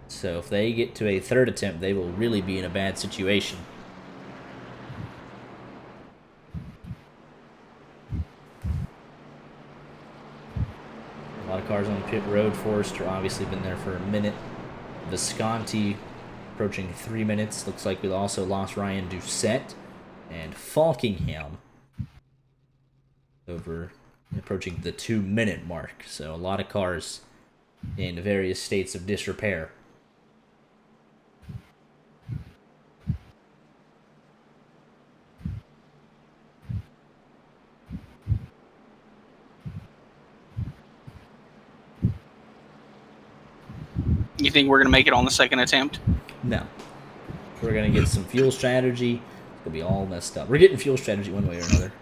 So if they get to a 3rd attempt, they will really be in a bad situation. A lot of cars on pit road. Forrester obviously been there for a minute. Visconti approaching 3 minutes. Looks like we also lost Ryan Doucette. And Falkingham over approaching the 2-minute mark. So a lot of cars in various states of disrepair. You think we're going to make it on the second attempt? No. We're going to get some fuel strategy. It's going to be all messed up. We're getting fuel strategy one way or another.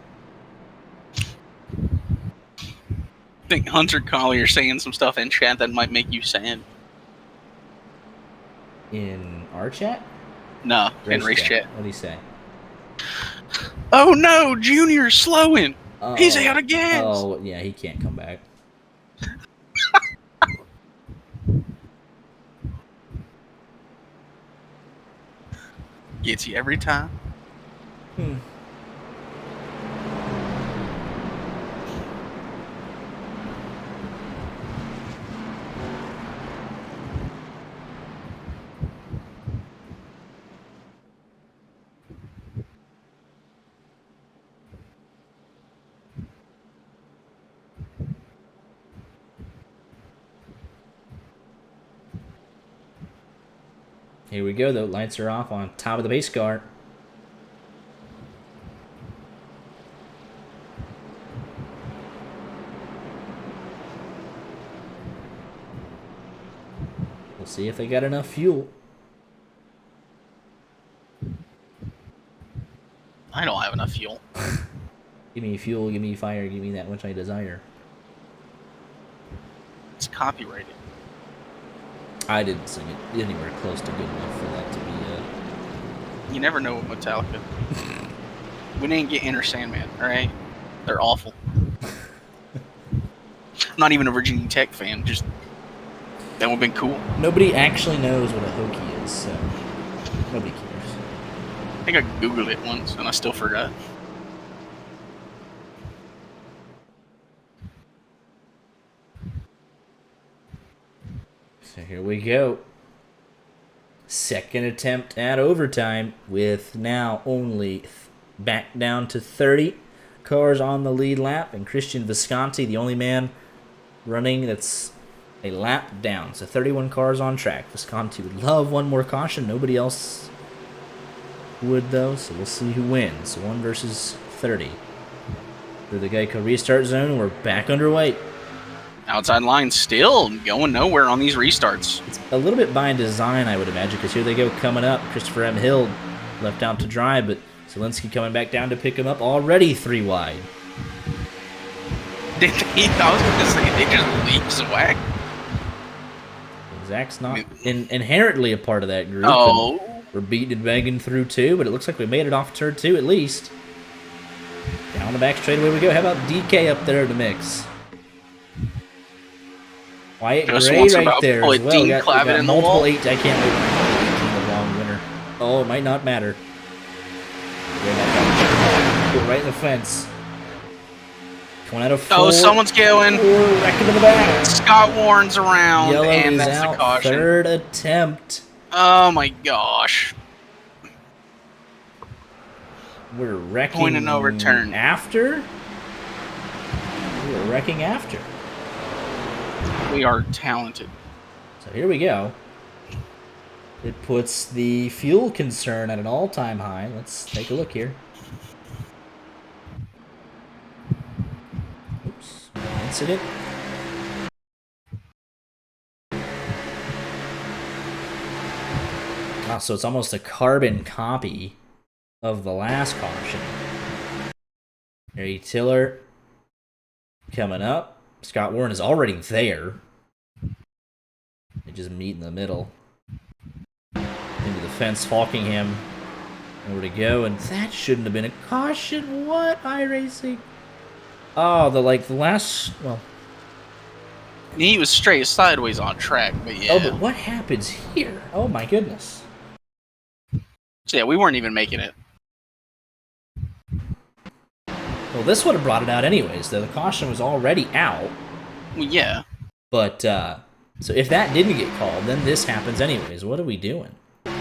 I think Hunter Collier saying some stuff in chat that might make you sad. In our chat? No, in race chat. What did he say? Oh no, Junior's slowing. Oh, he's out of gas. Oh, yeah, he can't come back. Gets you every time. Here we go, though. Lights are off on top of the base car. We'll see if they got enough fuel. I don't have enough fuel. Give me fuel, give me fire, give me that which I desire. It's copyrighted. I didn't sing it. Anywhere close to good enough for that to be You never know with Metallica. We didn't get Enter Sandman, alright? They're awful. I'm not even a Virginia Tech fan, just that would have been cool. Nobody actually knows what a hokey is, so nobody cares. I think I Googled it once and I still forgot. So here we go. Second attempt at overtime with now only back down to 30 cars on the lead lap, and Christian Visconti, the only man running that's a lap down. So 31 cars on track. Visconti would love one more caution. Nobody else would, though, so we'll see who wins. 1 versus 30. Through the Geico restart zone, we're back underway. Outside line still going nowhere on these restarts. It's a little bit by design, I would imagine, because here they go coming up. Christopher M. Hill left out to dry, but Zielinski coming back down to pick him up, already 3 wide. I was going to say, they just leave Swag. Zach's not inherently a part of that group. Oh. We're beating and banging through 2, but it looks like we made it off turn 2 at least. Down the back straightaway we go. How about DK up there in the mix? Wyatt Just Gray wants right about there put as well. Dean Got Clavitt in the multiple wall. 8. I can't wait. The wrong winner. Oh, it might not matter. Right in the fence. Coming out of 4. Oh, someone's going. 4, wrecking in the back. Scott Warren's around, Yellow and is that's out. the caution. 3rd attempt. Oh my gosh. We're wrecking Point of no return. after? We're wrecking after. We are talented. So here we go. It puts the fuel concern at an all-time high. Let's take a look here. Oops. Incident. Ah, so it's almost a carbon copy of the last caution. Harry Tiller coming up. Scott Warren is already there. They just meet in the middle. Into the fence, Falkingham. Nowhere to go, and that shouldn't have been a caution. What? iRacing. Oh, the last. Well. He was straight sideways on track, but yeah. Oh, but what happens here? Oh my goodness. So yeah, we weren't even making it. Well, this would have brought it out anyways, though. The caution was already out. Well, yeah. But, so if that didn't get called, then this happens anyways. What are we doing? The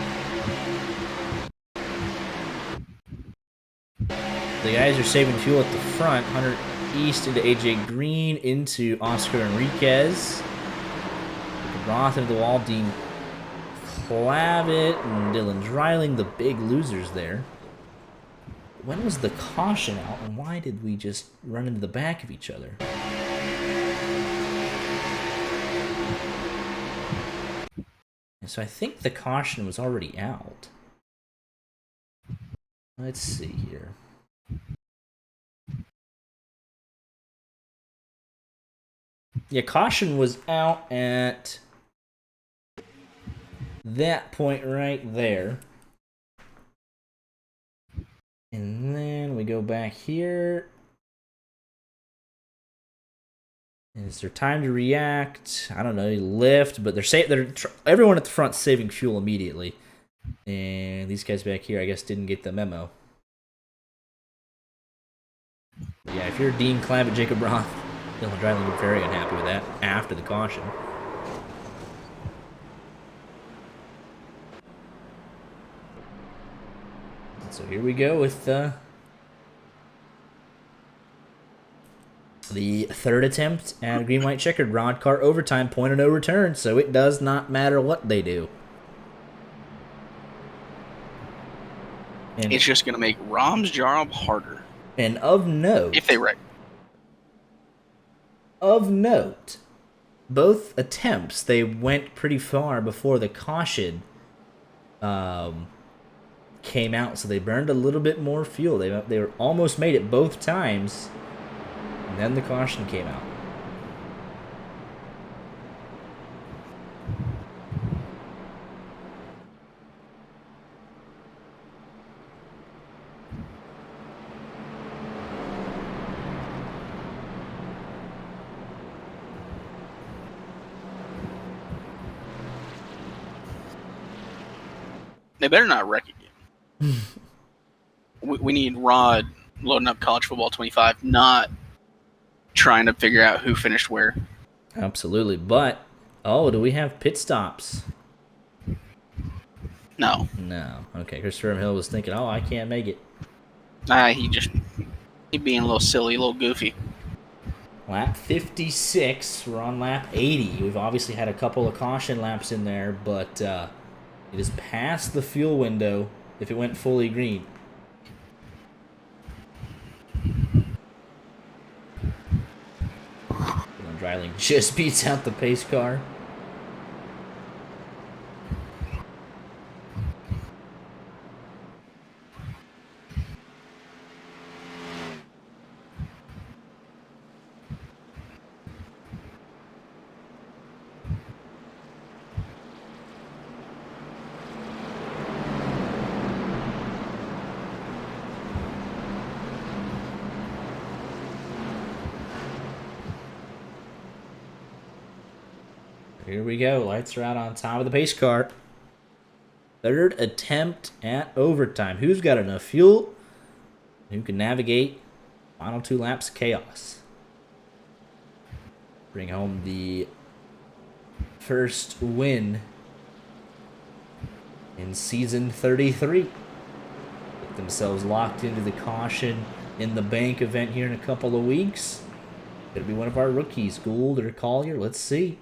guys are saving fuel at the front. Hunter East into AJ Green, into Oscar Enriquez. Roth into the wall. Dean Clavitt and Dylan Dreiling, the big losers there. When was the caution out, and why did we just run into the back of each other? And so I think the caution was already out. Let's see here. Yeah, caution was out at that point right there. And then we go back here. Is there time to react? I don't know. Lift, but everyone at the front's saving fuel immediately, and these guys back here, I guess, didn't get the memo. But yeah, if you're Dean Clabbett, Jacob Roth, Dylan Dryling, you're very unhappy with that after the caution. So here we go with the third attempt at a green-white checkered RODDCAR overtime, point of no return, so it does not matter what they do. And it's just going to make Rom's job harder. And of note... If they wreck. Of note, both attempts, they went pretty far before the caution came out, so they burned a little bit more fuel. They were almost made it both times. And then the caution came out. They better not wreck again. We need Rod loading up College Football 25, not trying to figure out who finished where. Absolutely. But, do we have pit stops? No. No. Okay, Christopher Hill was thinking, I can't make it. He being a little silly, a little goofy. Lap 56. We're on lap 80. We've obviously had a couple of caution laps in there, but it is past the fuel window if it went fully green. Dryling just beats out the pace car. Here we go. Lights are out on top of the pace car. Third attempt at overtime. Who's got enough fuel? Who can navigate final 2 laps of chaos? Bring home the first win in season 33. Get themselves locked into the caution in the bank event here in a couple of weeks. It'll be one of our rookies, Gould or Collier. Let's see.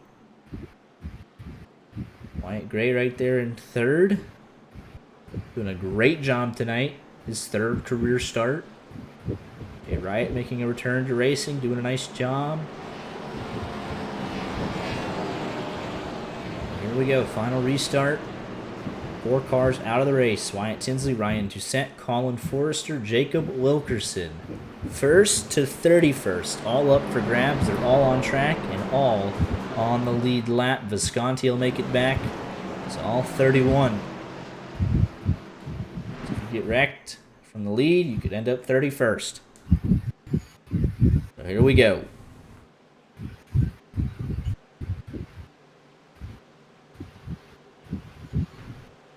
Wyatt Gray right there in third. Doing a great job tonight. His third career start. Okay, Riot making a return to racing. Doing a nice job. Here we go. Final restart. 4 cars out of the race. Wyatt Tinsley, Ryan Toussaint, Colin Forrester, Jacob Wilkerson. 1st to 31st. All up for grabs. They're all on track and all on the lead lap. Visconti will make it back. It's all 31. So if you get wrecked from the lead, you could end up 31st. So here we go.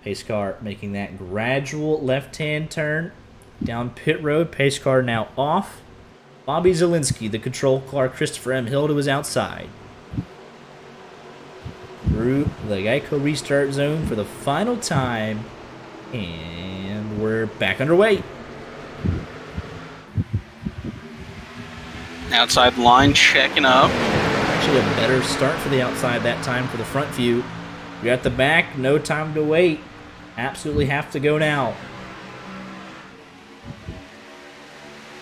Pace car making that gradual left-hand turn down pit road. Pace car now off. Bobby Zielinski, the control car. Christopher M. Hill to his outside. Through the Geico restart zone for the final time. And we're back underway. Outside line checking up. Actually a better start for the outside that time for the front view. You're at the back, no time to wait. Absolutely have to go now.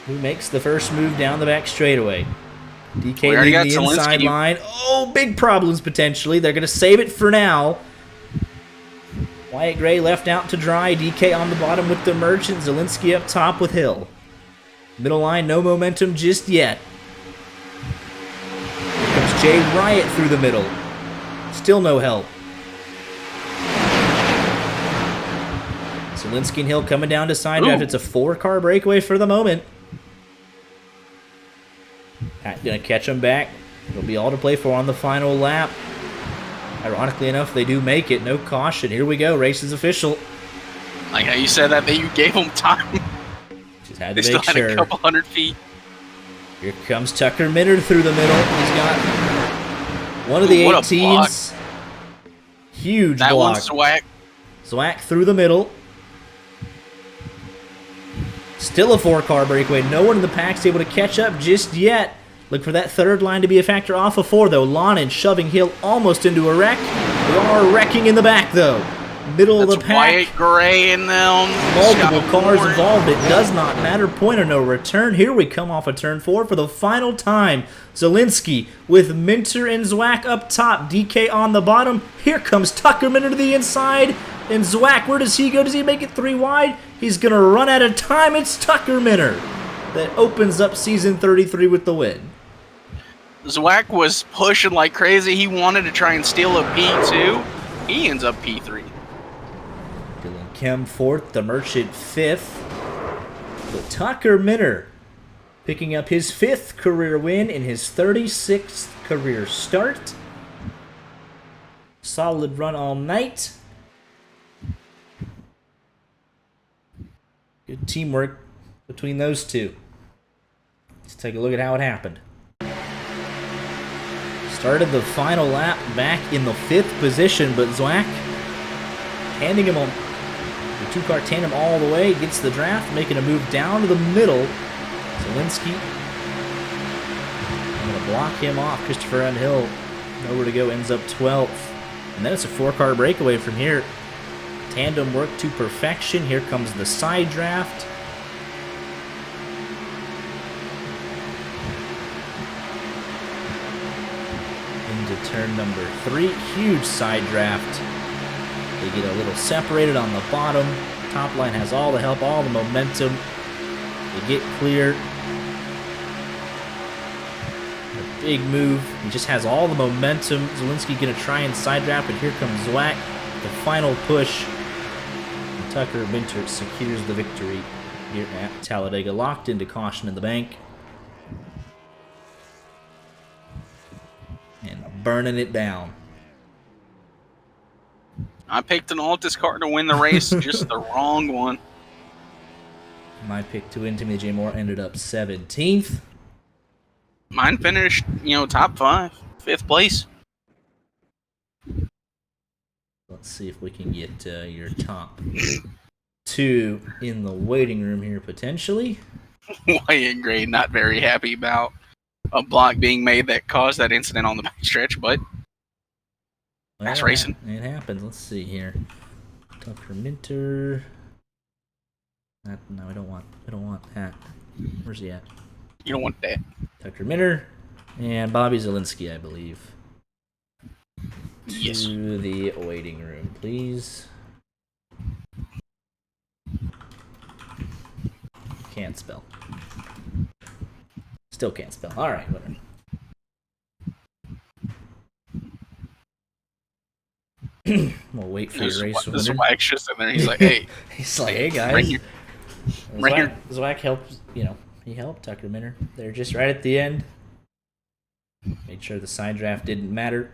Who makes the first move down the back straightaway? DK leading the inside line. Oh, big problems potentially. They're going to save it for now. Wyatt Gray left out to dry. DK on the bottom with the Merchant. Zielinski up top with Hill. Middle line, no momentum just yet. Here comes Jay Riot through the middle. Still no help. Zielinski and Hill coming down to side draft. It's a 4-car breakaway for the moment. Pat gonna catch them back. It'll be all to play for on the final lap. Ironically enough, they do make it. No caution. Here we go. Race is official. Like how you said that you gave them time. Just had They to still make had sure. a couple hundred feet. Here comes Tucker Minard through the middle. He's got one of the What a 18s. Huge That block. one's swag. Zwack through the middle. Still a 4-car breakaway. No one in the pack's able to catch up just yet. Look for that third line to be a factor off of 4, though. Lonin shoving Hill almost into a wreck. They are wrecking in the back, though. Middle of the pack. Wyatt Gray in them. Multiple Scott cars Ward. involved. It does not matter. Point of no return. Here we come off of turn 4 for the final time. Zielinski with Minter and Zwack up top. DK on the bottom. Here comes Tucker Minter to the inside. And Zwack, where does he go? Does he make it 3 wide? He's going to run out of time. It's Tucker Minter that opens up season 33 with the win. Zwack was pushing like crazy. He wanted to try and steal a P2. He ends up P3. Dylan Kemp 4th, the Merchant 5th. But Tucker Minter picking up his 5th career win in his 36th career start. Solid run all night. Good teamwork between those two. Let's take a look at how it happened. Started the final lap back in the 5th position, but Zwack handing him on the 2-car tandem all the way, gets the draft, making a move down to the middle. Zielinski going to block him off. Christopher and Hill, nowhere to go, ends up 12th. And then it's a 4-car breakaway from here. Tandem work to perfection. Here comes the side draft. Into turn number 3. Huge side draft. They get a little separated on the bottom. Top line has all the help, all the momentum. They get clear. A big move. He just has all the momentum. Zielinski going to try and side draft, but here comes Zwack. The final push. And Tucker Minter secures the victory here at Talladega. Locked into caution in the bank. And burning it down. I picked an RODDCAR to win the race, just the wrong one. My pick to win, Timmy J. Moore, ended up 17th. Mine finished, top 5, 5th place. Let's see if we can get your top 2 in the waiting room here, potentially. Wyatt Gray not very happy about a block being made that caused that incident on the backstretch, but that's racing. It happens. Let's see here. Tucker Minter. No, I don't want that. Where's he at? You don't want that. Tucker Minter and Bobby Zielinski, I believe. Yes. To the waiting room, please. Can't spell. Still can't spell. All right, whatever. We'll wait for your race winner. Zwack's just in there. He's like, hey. He's like, hey guys. Right here. Right here. Zwack helped, he helped Tucker Minter. They're just right at the end. Made sure the side draft didn't matter.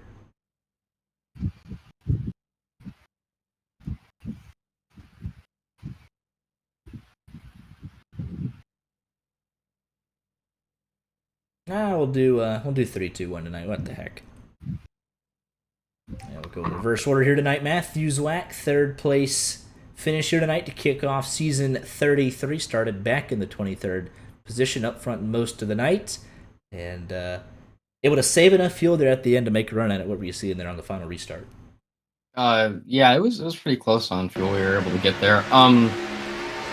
We'll do 3-2-1 tonight. What the heck? Yeah, we'll go in reverse order here tonight. Matthew Zwack, 3rd place finish here tonight to kick off season 33. Started back in the 23rd position up front most of the night. And able to save enough fuel there at the end to make a run at it. What were you seeing there on the final restart? Yeah, it was pretty close on fuel. We were able to get there.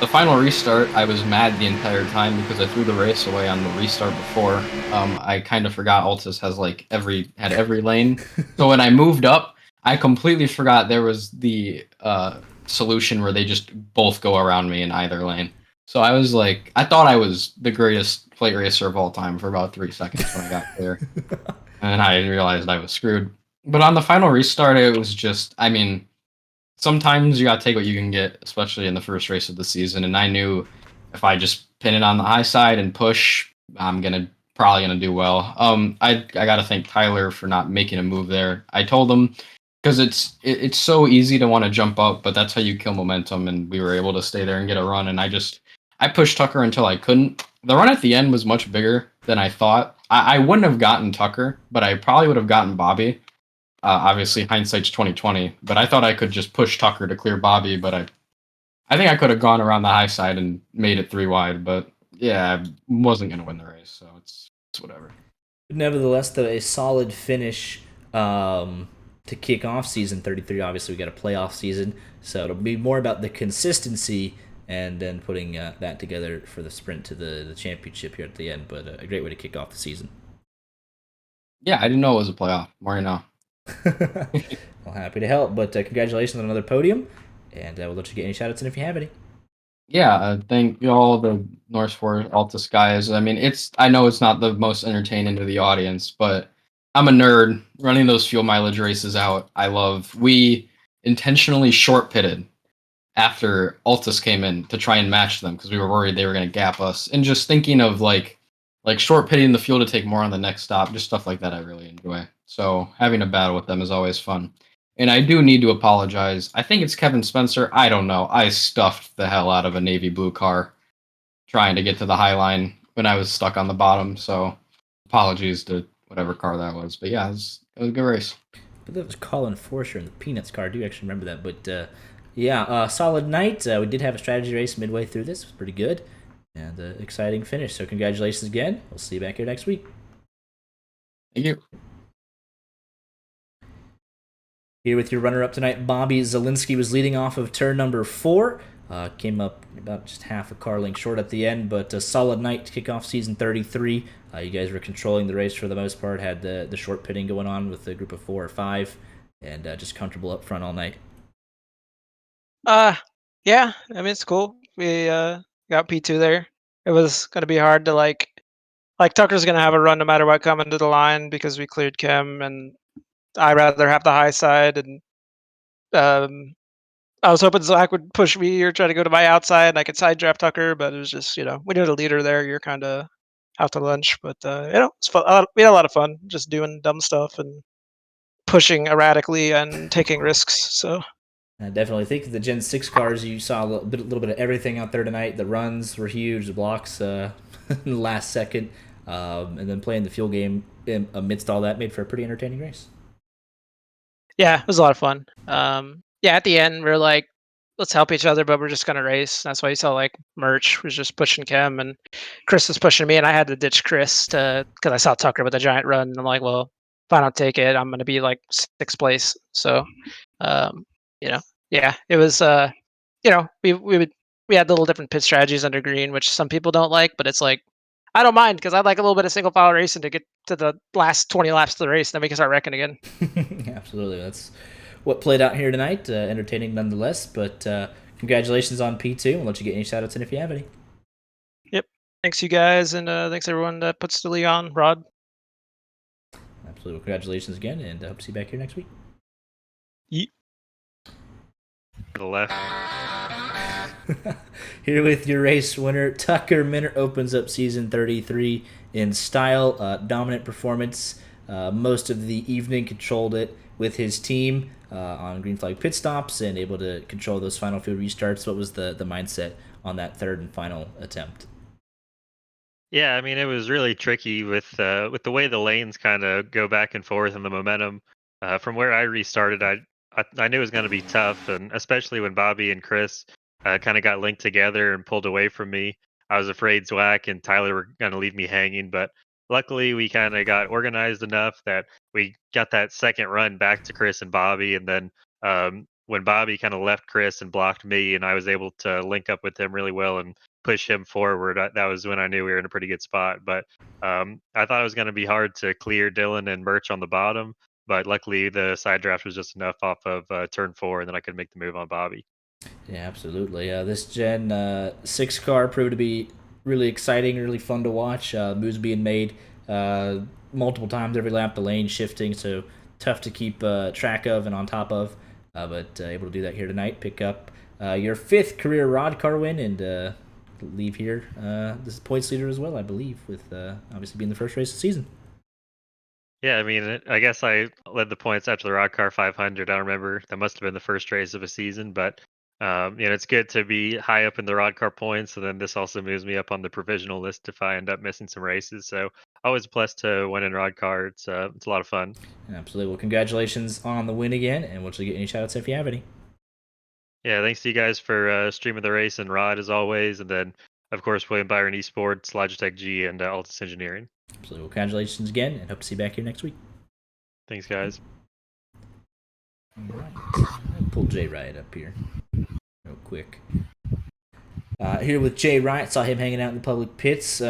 The final restart, I was mad the entire time because I threw the race away on the restart before. I kind of forgot Altus has had every lane. So when I moved up, I completely forgot there was the solution where they just both go around me in either lane. So I was like, I thought I was the greatest plate racer of all time for about 3 seconds when I got clear. And I realized I was screwed. But on the final restart, it was just, I mean, sometimes you got to take what you can get, especially in the first race of the season. And I knew if I just pin it on the high side and push, I'm probably gonna do well. I gotta thank Tyler for not making a move there. I told him because it's so easy to want to jump up, but that's how you kill momentum. And we were able to stay there and get a run. And I pushed Tucker until I couldn't. The run at the end was much bigger than I thought. I wouldn't have gotten Tucker, but I probably would have gotten Bobby. Obviously, hindsight's 2020, but I thought I could just push Tucker to clear Bobby, but I think I could have gone around the high side and made it 3 wide, but yeah, I wasn't going to win the race, so it's whatever. Nevertheless, though, a solid finish to kick off season 33. Obviously, we got a playoff season, so it'll be more about the consistency and then putting that together for the sprint to the championship here at the end. But a great way to kick off the season. Yeah, I didn't know it was a playoff. More now. Well, happy to help, but congratulations on another podium, and we'll let you get any shout outs in if you have any. Yeah, thank you all the North Forest Altus guys. I mean, I know it's not the most entertaining to the audience, but I'm a nerd. Running those fuel mileage races out, we intentionally short pitted after Altus came in to try and match them because we were worried they were going to gap us. And just thinking of like short pitting the fuel to take more on the next stop, just stuff like that I really enjoy. So having a battle with them is always fun. And I do need to apologize. I think it's Kevin Spencer. I don't know. I stuffed the hell out of a navy blue car trying to get to the high line when I was stuck on the bottom. So apologies to whatever car that was. But yeah, it was a good race. But that was Colin Forsher in the Peanuts car. I do actually remember that. But yeah, solid night. We did have a strategy race midway through this. It was pretty good. And exciting finish. So congratulations again. We'll see you back here next week. Thank you. Here with your runner-up tonight, Bobby Zielinski was leading off of turn number 4. Came up about just half a car length short at the end, but a solid night to kick off season 33. You guys were controlling the race for the most part, had the short pitting going on with a group of 4 or 5, and just comfortable up front all night. Yeah, I mean, it's cool. We got P2 there. It was going to be hard to like Tucker's going to have a run no matter what coming to the line because we cleared Kim, and I'd rather have the high side. And I was hoping Zach would push me or try to go to my outside and I could side draft Tucker, but it was just, we need a leader there. You're kind of out to lunch, but it's fun. We had a lot of fun just doing dumb stuff and pushing erratically and taking risks. So I definitely think the Gen 6 cars, you saw a little bit of everything out there tonight. The runs were huge, the blocks in the last second, and then playing the fuel game amidst all that made for a pretty entertaining race. Yeah, it was a lot of fun. Yeah, at the end, we are like, let's help each other, but we're just going to race. That's why you saw like Merch was just pushing Kim and Chris was pushing me, and I had to ditch Chris because I saw Tucker with a giant run. And I'm like, well, if I don't take it, I'm going to be like 6th place. So, yeah, it was, we had little different pit strategies under green, which some people don't like, but it's like, I don't mind because I'd like a little bit of single file racing to get to the last 20 laps of the race, then we can start wrecking again. Absolutely. That's what played out here tonight. Entertaining nonetheless, but congratulations on P2. We'll let you get any shout outs in if you have any. Yep. Thanks, you guys, and thanks everyone that puts the league on. Rod. Absolutely. Well, congratulations again, and I hope to see you back here next week. Yeet. To the left. Here with your race winner, Tucker Minner opens up season 33 in style. Dominant performance. Most of the evening controlled it with his team on green flag pit stops and able to control those final field restarts. What was the mindset on that third and final attempt? Yeah, I mean, it was really tricky with the way the lanes kind of go back and forth and the momentum. From where I restarted, I knew it was going to be tough, and especially when Bobby and Chris kind of got linked together and pulled away from me. I was afraid Zwack and Tyler were going to leave me hanging, but luckily we kind of got organized enough that we got that second run back to Chris and Bobby, and then when Bobby kind of left Chris and blocked me, and I was able to link up with him really well and push him forward, that was when I knew we were in a pretty good spot. But I thought it was going to be hard to clear Dylan and Merch on the bottom. but luckily the side draft was just enough off of turn 4, and then I could make the move on Bobby. Yeah, absolutely. This Gen 6 car proved to be really exciting, really fun to watch. Moves being made multiple times every lap, the lane shifting, so tough to keep track of and on top of. But able to do that here tonight. Pick up your 5th career RODDCAR win and leave here this points leader as well, I believe, with obviously being the first race of the season. Yeah, I mean, I guess I led the points after the RODDCAR 500. I don't remember. That must have been the first race of a season, but it's good to be high up in the RODDCAR points, and then this also moves me up on the provisional list if I end up missing some races. So always a plus to win in RODDCAR. It's a lot of fun. Absolutely. Well, congratulations on the win again, and we'll just get any shout-outs if you have any. Yeah, thanks to you guys for streaming the race and Rod as always, and then of course William Byron Esports, Logitech G, and Altus Engineering. So congratulations again, and hope to see you back here next week. Thanks, guys. All right. I'll pull Jay Riot up here real quick. Here with Jay Riot, saw him hanging out in the public pits,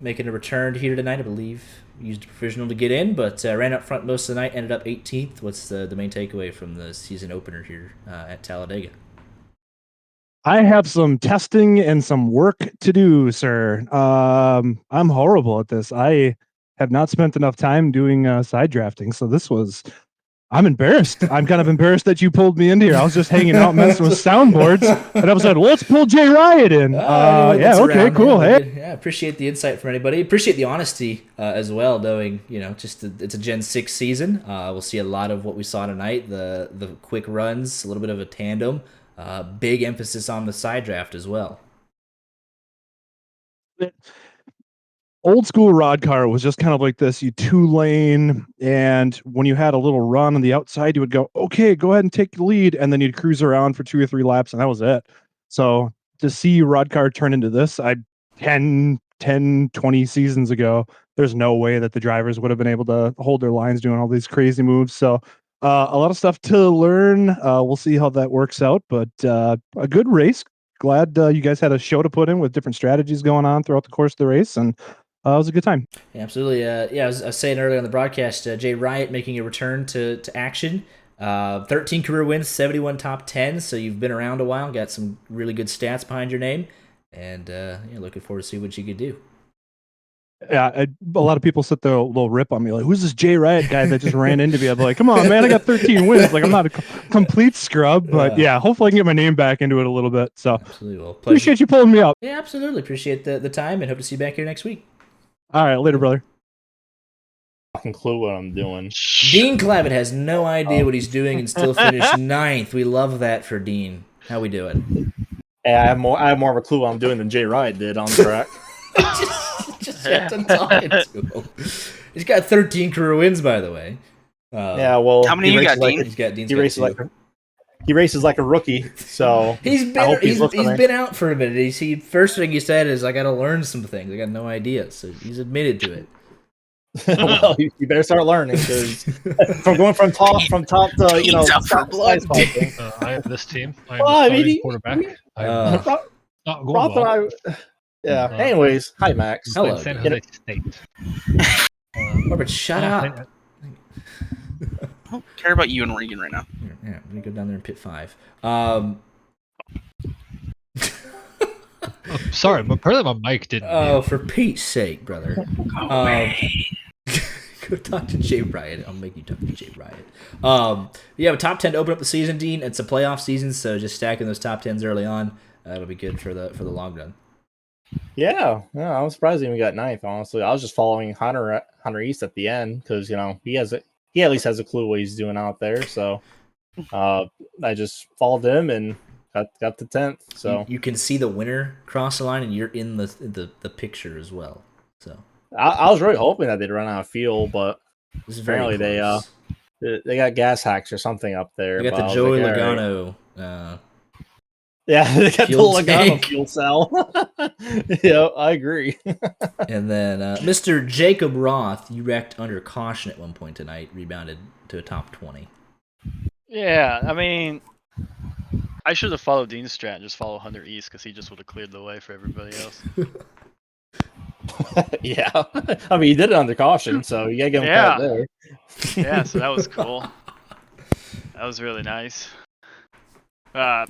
making a return here tonight, I believe. Used a provisional to get in, but ran up front most of the night, ended up 18th. What's the main takeaway from the season opener here at Talladega? I have some testing and some work to do, sir. I'm horrible at this. I have not spent enough time doing side drafting, so I'm embarrassed. I'm kind of embarrassed that you pulled me into here. I was just hanging out messing with soundboards, and I was like, let's pull Jay Riot in. Yeah, okay, cool. Hey. Yeah, appreciate the insight from anybody. Appreciate the honesty as well, knowing, it's a Gen 6 season. We'll see a lot of what we saw tonight, the quick runs, a little bit of a tandem. Big emphasis on the side draft as well. Old school RODDCAR was just kind of like this, you 2-lane, and when you had a little run on the outside, you would go, okay, go ahead and take the lead, and then you'd cruise around for 2 or 3 laps, and that was it. So to see RODDCAR turn into this, 10, 20 seasons ago, there's no way that the drivers would have been able to hold their lines doing all these crazy moves. So a lot of stuff to learn. We'll see how that works out, but a good race. Glad you guys had a show to put in with different strategies going on throughout the course of the race, and it was a good time. Yeah, absolutely. I was saying earlier on the broadcast, Jay Riot making a return to action. 13 career wins, 71 top 10, so you've been around a while, got some really good stats behind your name, and looking forward to see what you could do. Yeah, a lot of people sit there a little rip on me, like, who's this Jay Riot guy that just ran into me? I'm like, come on, man, I got 13 wins. Like, I'm not a complete scrub, but yeah, hopefully I can get my name back into it a little bit. So absolutely. Well, appreciate you pulling me up. Yeah, absolutely. Appreciate the time, and hope to see you back here next week. All right, later, brother. Fucking clue what I'm doing. Dean Clavitt has no idea what he's doing and still finished 9th. We love that for Dean. How we doing? Hey, I have more of a clue what I'm doing than Jay Riot did on the track. just got done talking to him. He's got 13 career wins, by the way. Yeah, well, how many you got, Dean? He's got Dean's he races like a rookie, so he's been out for a minute. First thing he said is, "I got to learn some things. I got no idea." So he's admitted to it. Well, you better start learning, because from going from top to I have this team. I'm quarterback. Yeah. Anyways, hi Max. Hello. San Jose State. Robert, shut up. I don't care about you and Regan right now. Yeah, I'm gonna go down there and pit 5. Sorry, but apparently my mic didn't. Oh, for Pete's sake, brother. Go talk to Jay Riot. I'll make you talk to Jay Riot. You have a top 10 to open up the season, Dean. It's a playoff season, so just stacking those top 10s early on, that'll be good for the long run. Yeah, I'm surprised he even got 9th, honestly. I was just following Hunter East at the end, because he at least has a clue what he's doing out there. So I just followed him and got to 10th. So you can see the winner cross the line, and you're in the picture as well. So I was really hoping that they'd run out of fuel, but apparently they got gas hacks or something up there. They got the Joey Logano. Yeah, they got the Logano tank. Fuel cell. Yeah, I agree. And then Mr. Jacob Roth, you wrecked under caution at one point tonight, rebounded to a top 20. Yeah, I mean, I should have followed Dean's strat and just follow Hunter East, because he just would have cleared the way for everybody else. Yeah, I mean, he did it under caution, so you gotta give him Yeah. credit there. Yeah, so that was cool. That was really nice. Yeah.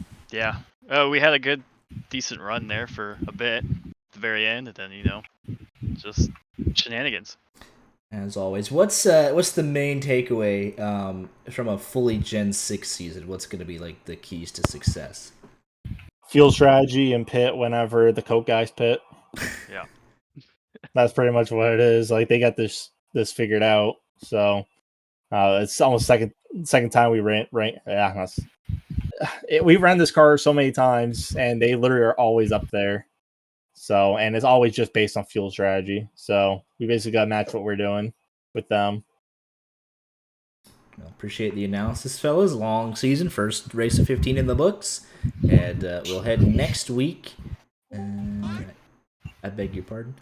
We had a good, decent run there for a bit at the very end, and then just shenanigans. As always, what's the main takeaway from a fully Gen 6 season? What's going to be like the keys to success? Field strategy and pit whenever the Coke guys pit. Yeah. That's pretty much what it is. Like they got this figured out. So it's almost second time we ran. Yeah, we ran this car so many times, and they literally are always up there. So, and it's always just based on fuel strategy. So we basically got to match what we're doing with them. Well, appreciate the analysis, fellas. Long season, first race of 15 in the books, and we'll head next week. I beg your pardon.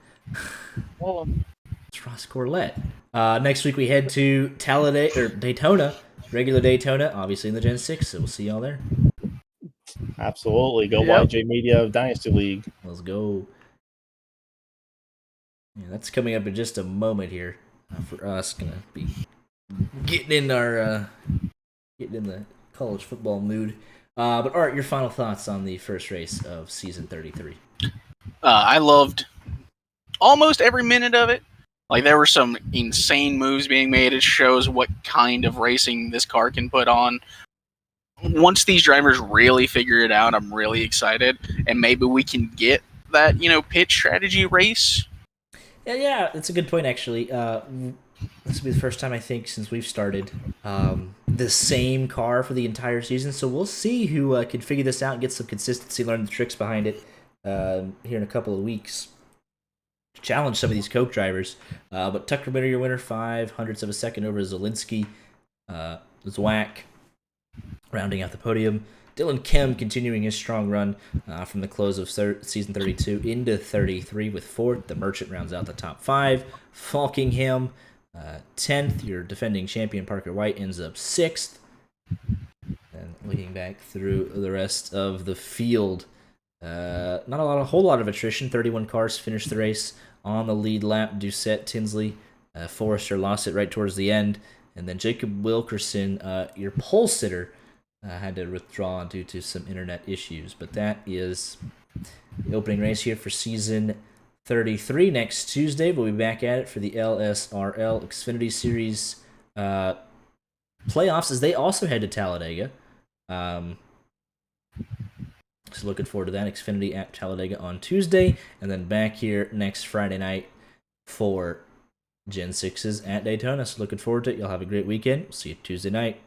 It's Ross Corlett. Next week we head to Talladega or Daytona, regular Daytona, obviously in the Gen 6. So we'll see y'all there. Absolutely, go Yep. YJ Media Dynasty League. Let's go. Yeah, that's coming up in just a moment here for us. Gonna be getting in the college football mood. But Art, your final thoughts on the first race of season 33? I loved almost every minute of it. Like there were some insane moves being made. It shows what kind of racing this car can put on. Once these drivers really figure it out, I'm really excited, and maybe we can get that pitch strategy race. Yeah, that's a good point actually. This will be the first time I think since we've started the same car for the entire season. So we'll see who can figure this out and get some consistency, learn the tricks behind it here in a couple of weeks. Challenge some of these Coke drivers. But Tucker Miller, your winner, 0.05 of a second over Zielinski. Zwack rounding out the podium. Dylan Kim continuing his strong run from the close of season 32 into 33 with fourth. The Merchant rounds out the top 5. Falkingham, 10th. Your defending champion Parker White ends up 6th. And looking back through the rest of the field, not a whole lot of attrition. 31 cars finished the race on the lead lap. Doucette, Tinsley, Forrester lost it right towards the end, and then Jacob Wilkerson, your pole sitter, had to withdraw due to some internet issues. But that is the opening race here for season 33. Next Tuesday, we'll be back at it for the LSRL Xfinity Series playoffs, as they also head to Talladega. So looking forward to that. Xfinity at Talladega on Tuesday, and then back here next Friday night for Gen 6s at Daytona. So looking forward to it. Y'all have a great weekend. See you Tuesday night.